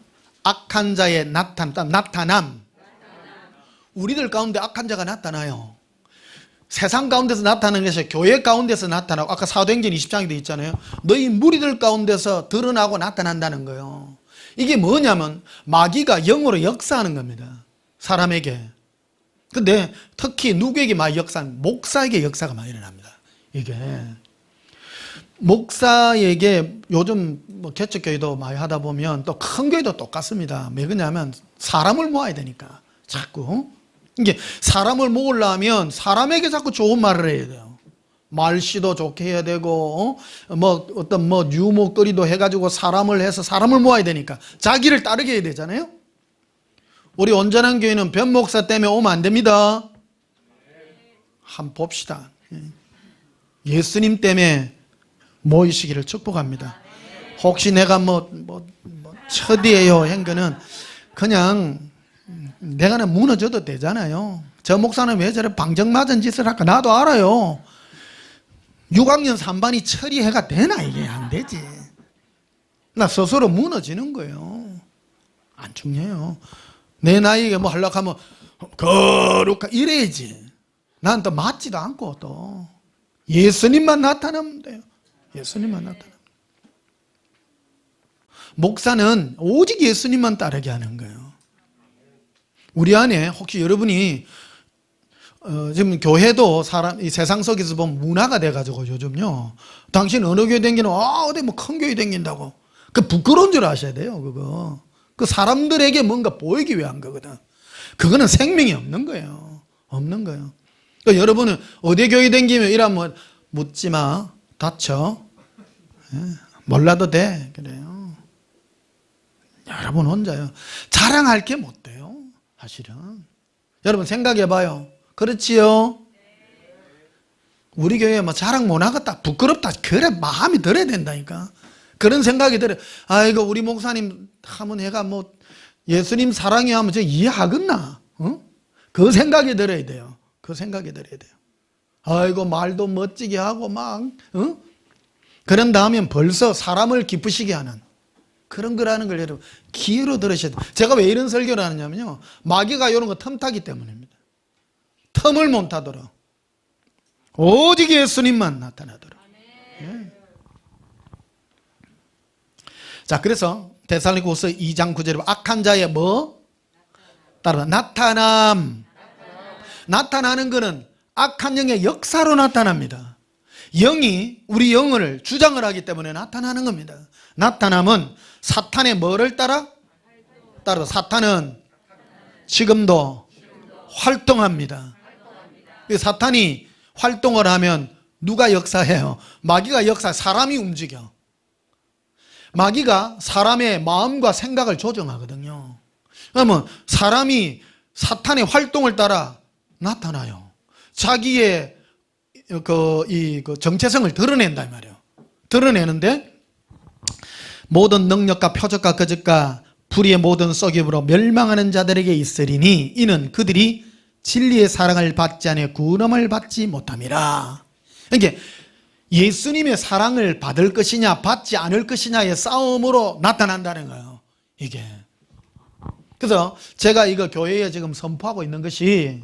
악한 자의 나타남. 우리들 가운데 악한 자가 나타나요. 세상 가운데서 나타나는 것이 교회 가운데서 나타나고, 아까 사도행전 20장에 되어 있잖아요. 너희 무리들 가운데서 드러나고 나타난다는 거예요. 이게 뭐냐면 마귀가 영으로 역사하는 겁니다. 사람에게. 근데 특히 누구에게 많이 역사하는, 목사에게 역사가 많이 일어납니다. 이게 목사에게 요즘 뭐 개척교회도 많이 하다 보면 또 큰 교회도 똑같습니다. 왜 그러냐면 사람을 모아야 되니까 자꾸. 이게 사람을 모으려면 사람에게 자꾸 좋은 말을 해야 돼요. 말씨도 좋게 해야 되고, 뭐 어떤 뭐 유목거리도 해가지고 사람을 해서 사람을 모아야 되니까 자기를 따르게 해야 되잖아요. 우리 온전한 교회는 변 목사 때문에 오면 안 됩니다. 한번 봅시다. 예수님 때문에 모이시기를 축복합니다. 혹시 내가 뭐 처디예요 한 거는 그냥 내가 무너져도 되잖아요. 저 목사는 왜 저래 방정맞은 짓을 할까? 나도 알아요. 6학년 3반이 처리해가 되나? 이게 안 되지. 나 스스로 무너지는 거예요. 안 중요해요. 내 나이에 뭐 하려고 하면 거룩하 이래야지. 난 또 맞지도 않고, 또 예수님만 나타나면 돼요. 예수님만 나타나면. 목사는 오직 예수님만 따르게 하는 거예요. 우리 안에 혹시 여러분이 지금 교회도 이 세상 속에서 보면 문화가 돼가지고 요즘요, 당신 어느 교회 댕기는, 어디 뭐 큰 교회 댕긴다고, 그 부끄러운 줄 아셔야 돼요. 그거 그 사람들에게 뭔가 보이기 위한 거거든. 그거는 생명이 없는 거예요. 없는 거예요. 그러니까 여러분은 어디 교회 댕기면 이러면 묻지 마. 다쳐. 몰라도 돼. 그래요. 여러분 혼자요. 자랑할 게 못 돼요. 사실은. 여러분 생각해 봐요. 그렇지요? 우리 교회에 뭐 자랑 못 하겠다. 부끄럽다. 그래 마음이 들어야 된다니까. 그런 생각이 들어요. 아이고 우리 목사님 하면 해가 뭐 예수님 사랑해 하면 저 이해하겠나? 그 생각이 들어야 돼요. 그 생각이 들어야 돼요. 아이고 말도 멋지게 하고 막 그런 다음에 벌써 사람을 기쁘시게 하는 그런 거라는 걸 여러분 귀로 들으셔야 돼요. 제가 왜 이런 설교를 하느냐면요. 마귀가 이런 거 틈타기 때문입니다. 틈을 못 타도록 오직 예수님만 나타나도록. 예. 자, 그래서 데살로니가후서 2장 9절에 악한 자의 뭐? 따라 나타남. 나타나는 것은 악한 영의 역사로 나타납니다. 영이 우리 영을 주장을 하기 때문에 나타나는 겁니다. 나타남은 사탄의 뭐를 따라? 따라 사탄은 지금도 활동합니다. 사탄이 활동을 하면 누가 역사해요? 마귀가 사람이 움직여. 마귀가 사람의 마음과 생각을 조정하거든요. 그러면 사람이 사탄의 활동을 따라 나타나요. 자기의 그 정체성을 드러낸단 말이에요. 드러내는데 모든 능력과 표적과 거짓과 불의의 모든 속임으로 멸망하는 자들에게 있으리니 이는 그들이 진리의 사랑을 받지 않아 구원을 받지 못함이라. 그러니까 예수님의 사랑을 받을 것이냐 받지 않을 것이냐의 싸움으로 나타난다는 거예요. 이게. 그래서 제가 이거 교회에 지금 선포하고 있는 것이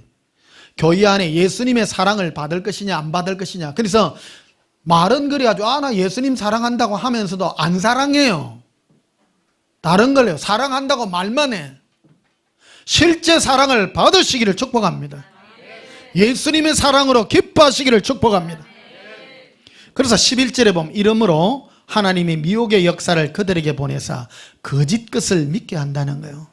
교회 안에 예수님의 사랑을 받을 것이냐 안 받을 것이냐. 그래서 말은 그래가지고 나 예수님 사랑한다고 하면서도 안 사랑해요. 다른 걸요. 사랑한다고 말만 해. 실제 사랑을 받으시기를 축복합니다. 예수님의 사랑으로 기뻐하시기를 축복합니다. 그래서 11절에 보면 이러므로 하나님이 미혹의 역사를 그들에게 보내사 거짓 것을 믿게 한다는 거예요.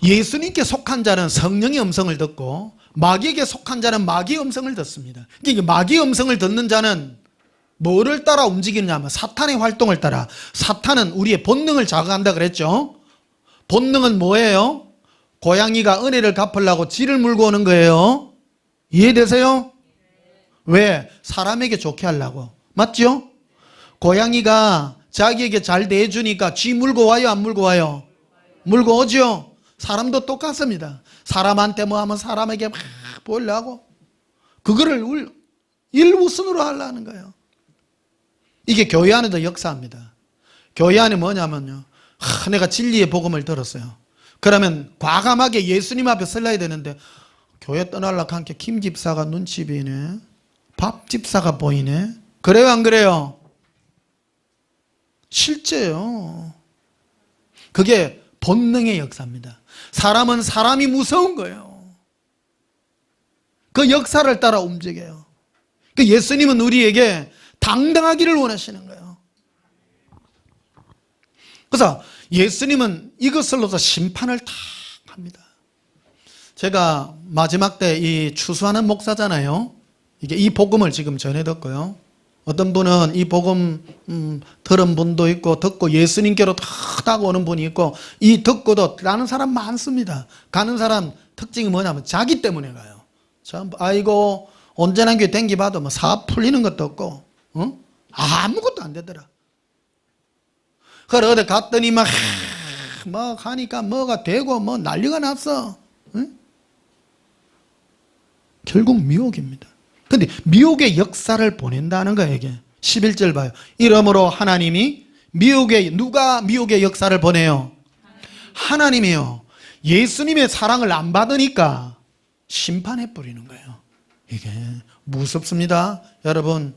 예수님께 속한 자는 성령의 음성을 듣고 마귀에게 속한 자는 마귀의 음성을 듣습니다. 그러니까 마귀의 음성을 듣는 자는 뭐를 따라 움직이느냐면 사탄의 활동을 따라. 사탄은 우리의 본능을 자극한다 그랬죠. 본능은 뭐예요? 고양이가 은혜를 갚으려고 쥐를 물고 오는 거예요. 이해되세요? 왜? 사람에게 좋게 하려고. 맞죠? 고양이가 자기에게 잘 대해주니까 쥐 물고 와요 안 물고 와요? 물고 오죠? 사람도 똑같습니다. 사람한테 뭐 하면 사람에게 막 보이려고 그거를 일우선으로 하려는 거예요. 이게 교회 안에도 역사합니다. 교회 안에 뭐냐면요. 내가 진리의 복음을 들었어요. 그러면 과감하게 예수님 앞에 설라야 되는데 교회 떠나려고 하니까 김 집사가 눈치 비네. 밥 집사가 보이네. 그래요 안 그래요? 실제요. 그게 본능의 역사입니다. 사람은 사람이 무서운 거예요. 그 역사를 따라 움직여요. 그 예수님은 우리에게 당당하기를 원하시는 거예요. 그래서 예수님은 이것을로서 심판을 다 합니다. 제가 마지막 때 이 추수하는 목사잖아요. 이게 이 복음을 지금 전해 듣고요. 어떤 분은 이 복음 들은 분도 있고 듣고 예수님께로 탁 오는 분이 있고 이 듣고도 가는 사람 많습니다. 가는 사람 특징이 뭐냐면 자기 때문에 가요. 전부 아이고 온전한 교회 댕기봐도 뭐 사업 풀리는 것도 없고 아무것도 안 되더라. 그래 어디 갔더니 막 뭐 하니까 뭐가 되고 뭐 난리가 났어. 응? 결국 미혹입니다. 근데 미혹의 역사를 보낸다는 거예요. 이게 11절 봐요. 이러므로 하나님이 누가 미혹의 역사를 보내요? 하나님이요. 예수님의 사랑을 안 받으니까 심판해 버리는 거예요. 이게 무섭습니다. 여러분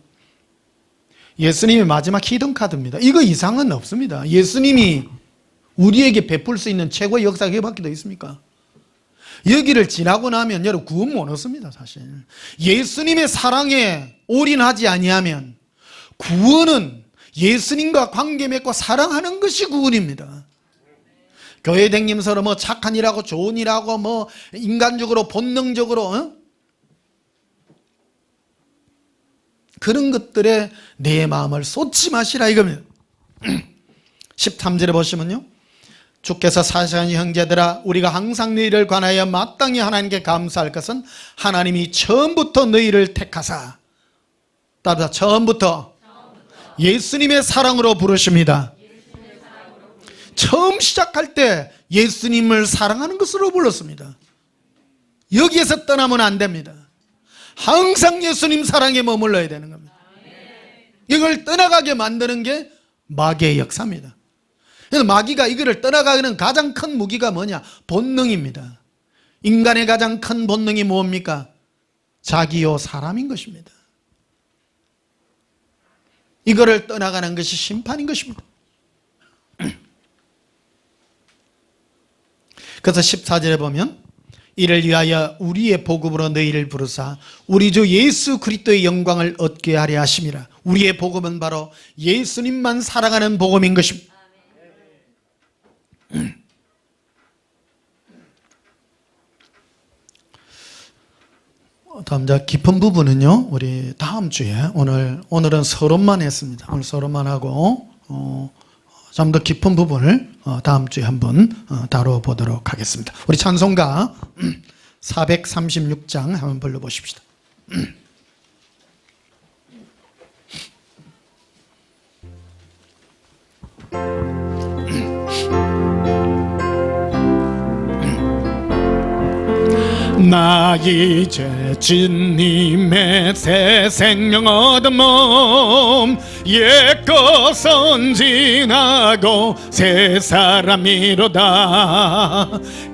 예수님의 마지막 히든카드입니다. 이거 이상은 없습니다. 예수님이 우리에게 베풀 수 있는 최고의 역사가 이거밖에 더 있습니까? 여기를 지나고 나면 여러분 구원 못 얻습니다. 사실 예수님의 사랑에 올인하지 아니하면 구원은 예수님과 관계 맺고 사랑하는 것이 구원입니다. 교회 댕기면서 뭐 착한 일하고 좋은 일하고 뭐 인간적으로 본능적으로 그런 것들에 내 마음을 쏟지 마시라 이겁니다. 13절에 보시면요, 주께서 사시하니 형제들아 우리가 항상 너희를 관하여 마땅히 하나님께 감사할 것은 하나님이 처음부터 너희를 택하사, 따라 처음부터 예수님의 사랑으로 부르십니다. 처음 시작할 때 예수님을 사랑하는 것으로 불렀습니다. 여기에서 떠나면 안 됩니다. 항상 예수님 사랑에 머물러야 되는 겁니다. 이걸 떠나가게 만드는 게 마귀의 역사입니다. 그래서 마귀가 이거를 떠나가는 가장 큰 무기가 뭐냐? 본능입니다. 인간의 가장 큰 본능이 뭡니까? 자기요 사람인 것입니다. 이거를 떠나가는 것이 심판인 것입니다. 그래서 14절에 보면 이를 위하여 우리의 복음으로 너희를 부르사 우리 주 예수 그리스도의 영광을 얻게 하려 하심이라. 우리의 복음은 바로 예수님만 사랑하는 복음인 것입니다. 다음 깊은 부분은요, 우리 다음 주에 오늘은 서론만 했습니다. 오늘 서론만 하고 좀 더 깊은 부분을 다음 주에 한번 다뤄보도록 하겠습니다. 우리 찬송가 436장 한번 불러보십시다. 나 이제 주님의 새 생명 얻은 몸, 옛것은 지나고 새 사람이로다.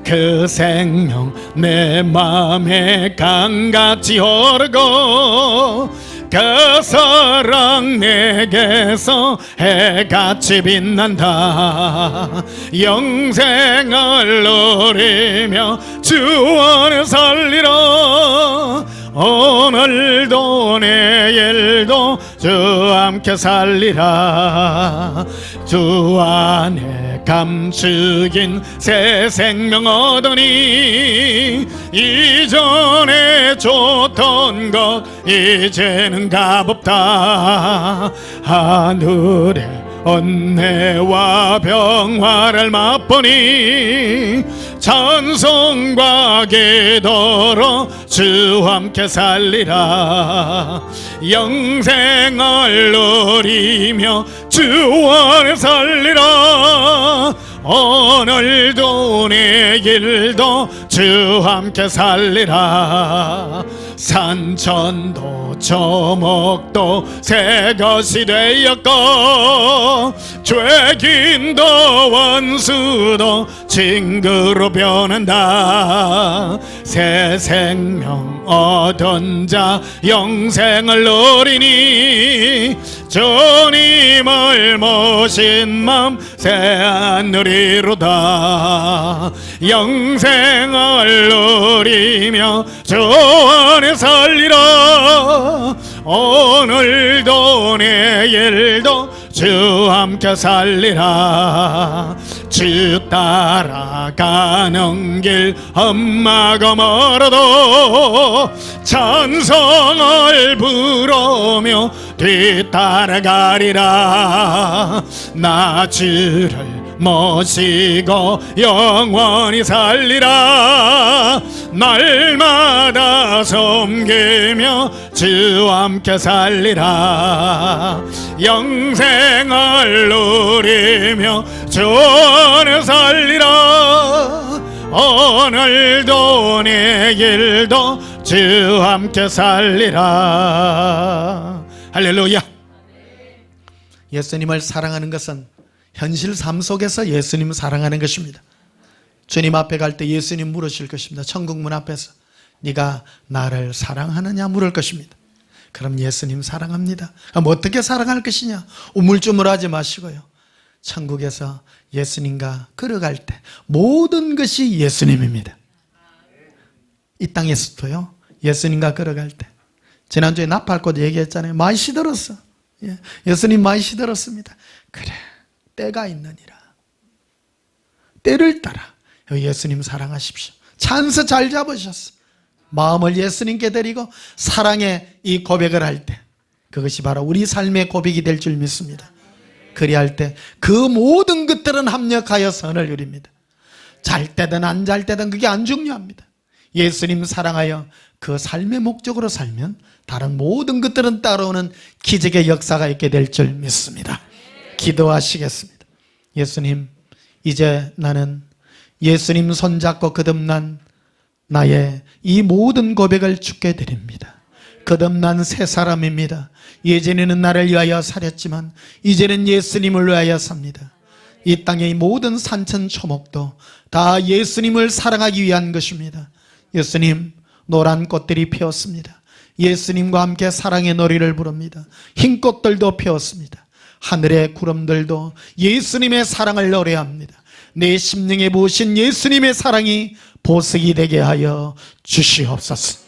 그 생명 내 맘에 강같이 흐르고 그 사랑 내게서 해같이 빛난다. 영생을 누리며 주 안에 살리라. 오늘도 내일도 주 함께 살리라. 주 안에 감추긴 새 생명 얻으니 이전에 줬던 것 이제는 값없다. 하늘에 은혜와 평화를 맛보니 찬송과 기도로 주 함께 살리라. 영생을 누리며 주 안에 살리라. 오늘도 내일도 주 함께 살리라. 산천도 초목도 새 것이 되었고 죄인도 원수도 친구로 변한다. 새 생명 얻은 자 영생을 누리니 주님을 모신 맘 새한 누리로다. 영생을 누리며 주 안에 살리라. 오늘도 내일도 주 함께 살리라. 주 따라가는 길 험하고 멀어도 찬송을 부르며 뒤따라가리라. 나 주를 모시고 영원히 살리라. 날마다 섬기며 주 함께 살리라. 영생을 누리며 주 안에 살리라. 오늘도 내일도 주 함께 살리라. 할렐루야. 예수님을 사랑하는 것은 현실 삶 속에서 예수님을 사랑하는 것입니다. 주님 앞에 갈 때 예수님 물으실 것입니다. 천국 문 앞에서 네가 나를 사랑하느냐 물을 것입니다. 그럼 예수님 사랑합니다. 그럼 어떻게 사랑할 것이냐? 우물쭈물하지 마시고요, 천국에서 예수님과 걸어갈 때 모든 것이 예수님입니다. 이 땅에서도요, 예수님과 걸어갈 때, 지난주에 나팔꽃 얘기했잖아요. 많이 시들었어. 예수님 많이 시들었습니다. 그래, 때가 있느니라. 때를 따라 예수님 사랑하십시오. 찬스 잘 잡으셨어. 마음을 예수님께 드리고 사랑의 이 고백을 할 때 그것이 바로 우리 삶의 고백이 될 줄 믿습니다. 그리할 때 그 모든 것들은 합력하여 선을 이룹니다. 잘 때든 안 잘 때든 그게 안 중요합니다. 예수님 사랑하여 그 삶의 목적으로 살면 다른 모든 것들은 따라오는 기적의 역사가 있게 될 줄 믿습니다. 기도하시겠습니다. 예수님, 이제 나는 예수님 손잡고 거듭난 나의 이 모든 고백을 주께 드립니다. 거듭난 새 사람입니다. 예전에는 나를 위하여 살았지만 이제는 예수님을 위하여 삽니다. 이 땅의 모든 산천초목도 다 예수님을 사랑하기 위한 것입니다. 예수님, 노란 꽃들이 피었습니다. 예수님과 함께 사랑의 노래를 부릅니다. 흰 꽃들도 피었습니다. 하늘의 구름들도 예수님의 사랑을 노래합니다. 내 심령에 부으신 예수님의 사랑이 보석이 되게 하여 주시옵소서.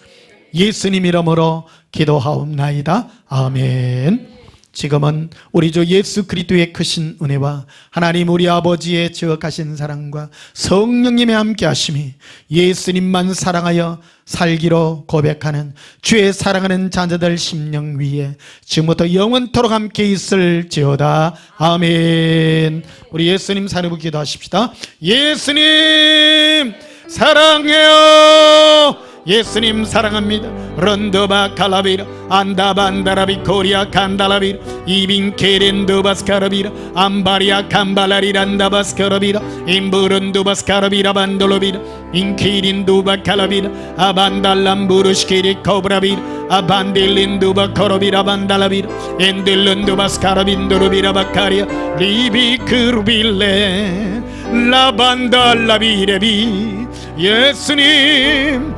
예수님 이름으로 기도하옵나이다. 아멘. 지금은 우리 주 예수 그리스도의 크신 은혜와 하나님 우리 아버지의 지극하신 사랑과 성령님의 함께 하심이 예수님만 사랑하여 살기로 고백하는 주의 사랑하는 자녀들 심령 위에 지금부터 영원토록 함께 있을지어다. 아멘. 우리 예수님 사랑으로 기도하십시다. 예수님 사랑해요. 예수님 사랑합니다. 런더바 칼라비라 안다반다라비 코리아 칸달라비라 이빈케렌도바스카라비라 암바리아 캄발라리란다바스카라비라 임부른도바스카라비라 반돌로비라 인키린도바 칼라비라 아반달람부르시키리 코브라비라 아반딜린도바 코로비라 반달라비라 엔딜른도바스카라빈도로비라 바카리아 리비크르빌레 라반달라비레비 예수님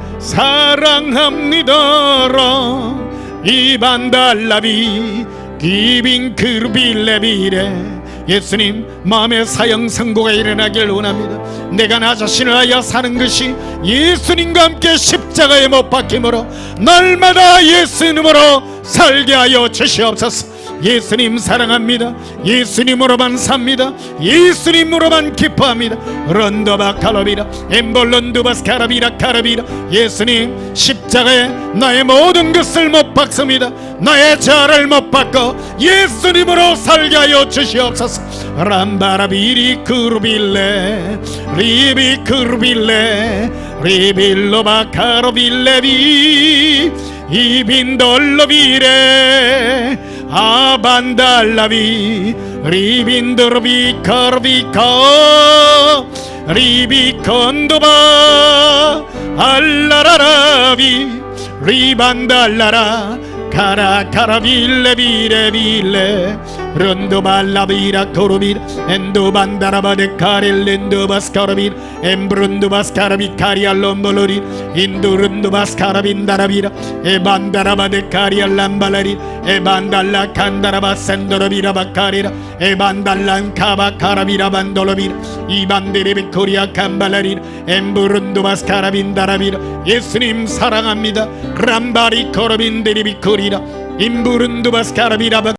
사랑합니다라 이반달라비 기빈크르빌레비레 예수님 마음의 사형 선고가 일어나길 원합니다. 내가 나 자신을 하여 사는 것이 예수님과 함께 십자가에 못 박힘으로 날마다 예수님으로 살게 하여 주시옵소서. 예수님 사랑합니다. 예수님으로만 삽니다. 예수님으로만 기뻐합니다. 런더바 카라비라 엠볼런두바스 카라비라 카라비라 예수님 십자가에 나의 모든 것을 못 박습니다. 나의 죄를 못 박고 예수님으로 살게 하여 주시옵소서. 람바라비리 크루빌레 리비 크루빌레 리빌로바 카로빌레비 이빈돌로비레 아반달라비 리빈드르비 카르비카 리비콘도바 알라라라비 리반달라라 카라카라빌레비레빌레 런도발라비라 코르빌 엔도반다라바데카릴렌도바스카라빌 엠브룬도바스카라비카리알롬볼로리 인두룬도바스카라빈다라비라 에반다라바데카리알람발라리 에반달라 칸다라바센도로비라바카리라 에반달란 카바카라비라반돌로비라 이반데레비코리아 캄발라리 엠브룬도바스카라빈다라비라 예수님 사랑합니다. 람바리 코르빈데리비코리라 임부룬도바스카라비라바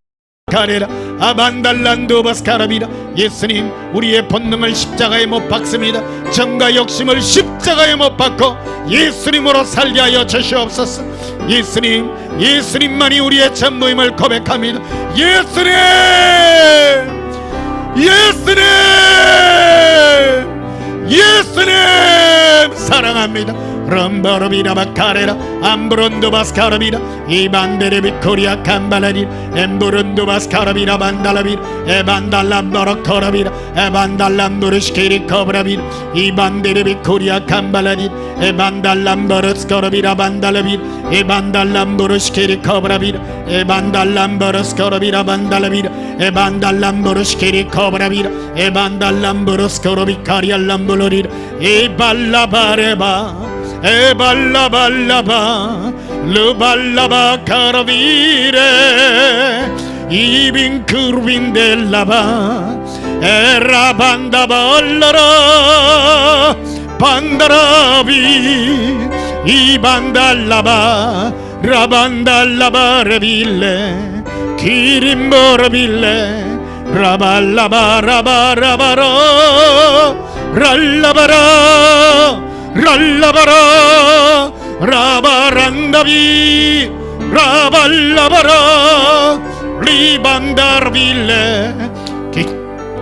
카레라 아반달란도바스카라비라 예수님 우리의 본능을 십자가에 못 박습니다. 정과 욕심을 십자가에 못 박고 예수님으로 살게 하여 주시옵소서. 예수님 예수님만이 우리의 전부임을 고백합니다. 예수님 예수님 예수님 사랑합니다. 럼버로비라바카레라 암브론도바스카라비라 이반데레비코리아 캄발라리 엠브론도바스카라비라 반달라비라 에반달람버로코라비라 에반달람부르시케리 코브라비라 이반데레비코리아 캄발라리 에반달람버르스코라비라 반달라비라 에반달람부르시케리 코브라비라 에반달람버르스코라비라 반달라비라 에반달람부르시케리 코브라비라 에반달람부르스코로비카리알람불로리라 에발라바레바 에발라발라바 르발라바 카라비레 이빈크르빈델라바 에라반다발라라 반다라비 이반달라바 라반달라바레빌레 기림보라빌레 라발라바라바라바라 랄라바라 랄라바라 라바랑다비 라발라바라 리방다르빌레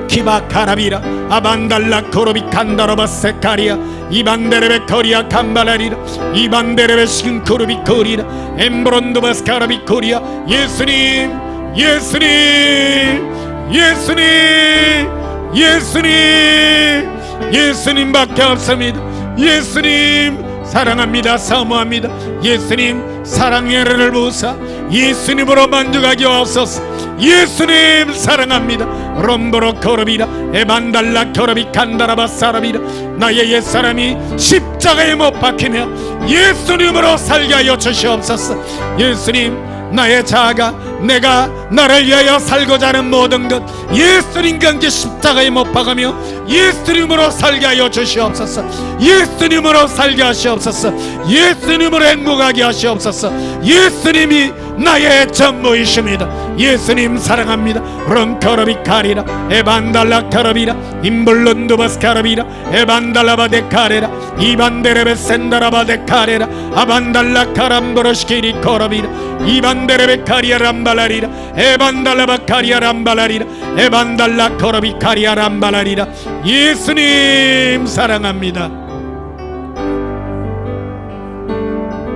키바카라비라 아반달라 코로비 칸다라바세카리아 이반데레베 코리아 캄발라리라 이반데레베 신코르비 코리라 엠브론도바스카라비 코리아 예수님 예수님 예수님 예수님 예수님밖에 없습니다. 예수님 사랑합니다. 사모합니다. 예수님 사랑의 은혜를 부으사 예수님으로 만족하게 하옵소서. 예수님 사랑합니다. 롬보로 코르비라 에반달라 코르비 칸다라바 사라비라 나의 옛사람이 십자가에 못 박히며 예수님으로 살게 하여 주시옵소서. 예수님 나의 자아가 내가 나를 위하여 살고자 하는 모든 것 예수님과 함께 십자가에 못 박으며 예수님으로 살게 하여 주시옵소서. 예수님으로 살게 하시옵소서. 예수님으로 행복하게 하시옵소서. 예수님이 나의 전부이십니다. 예수님 사랑합니다. 런커러비 카리라 에반달라 카러비라 임블룬두바스 카러비라 에반달라바데 카레라 이반데레베 센다라바데 카레라 아반달라 카람보로시키리 코러비라 이반데레베 카리아 람발라리라 에반달라바 카리아 람발라리라 에반달라 코러비 카리아 람발라리라 예수님 사랑합니다.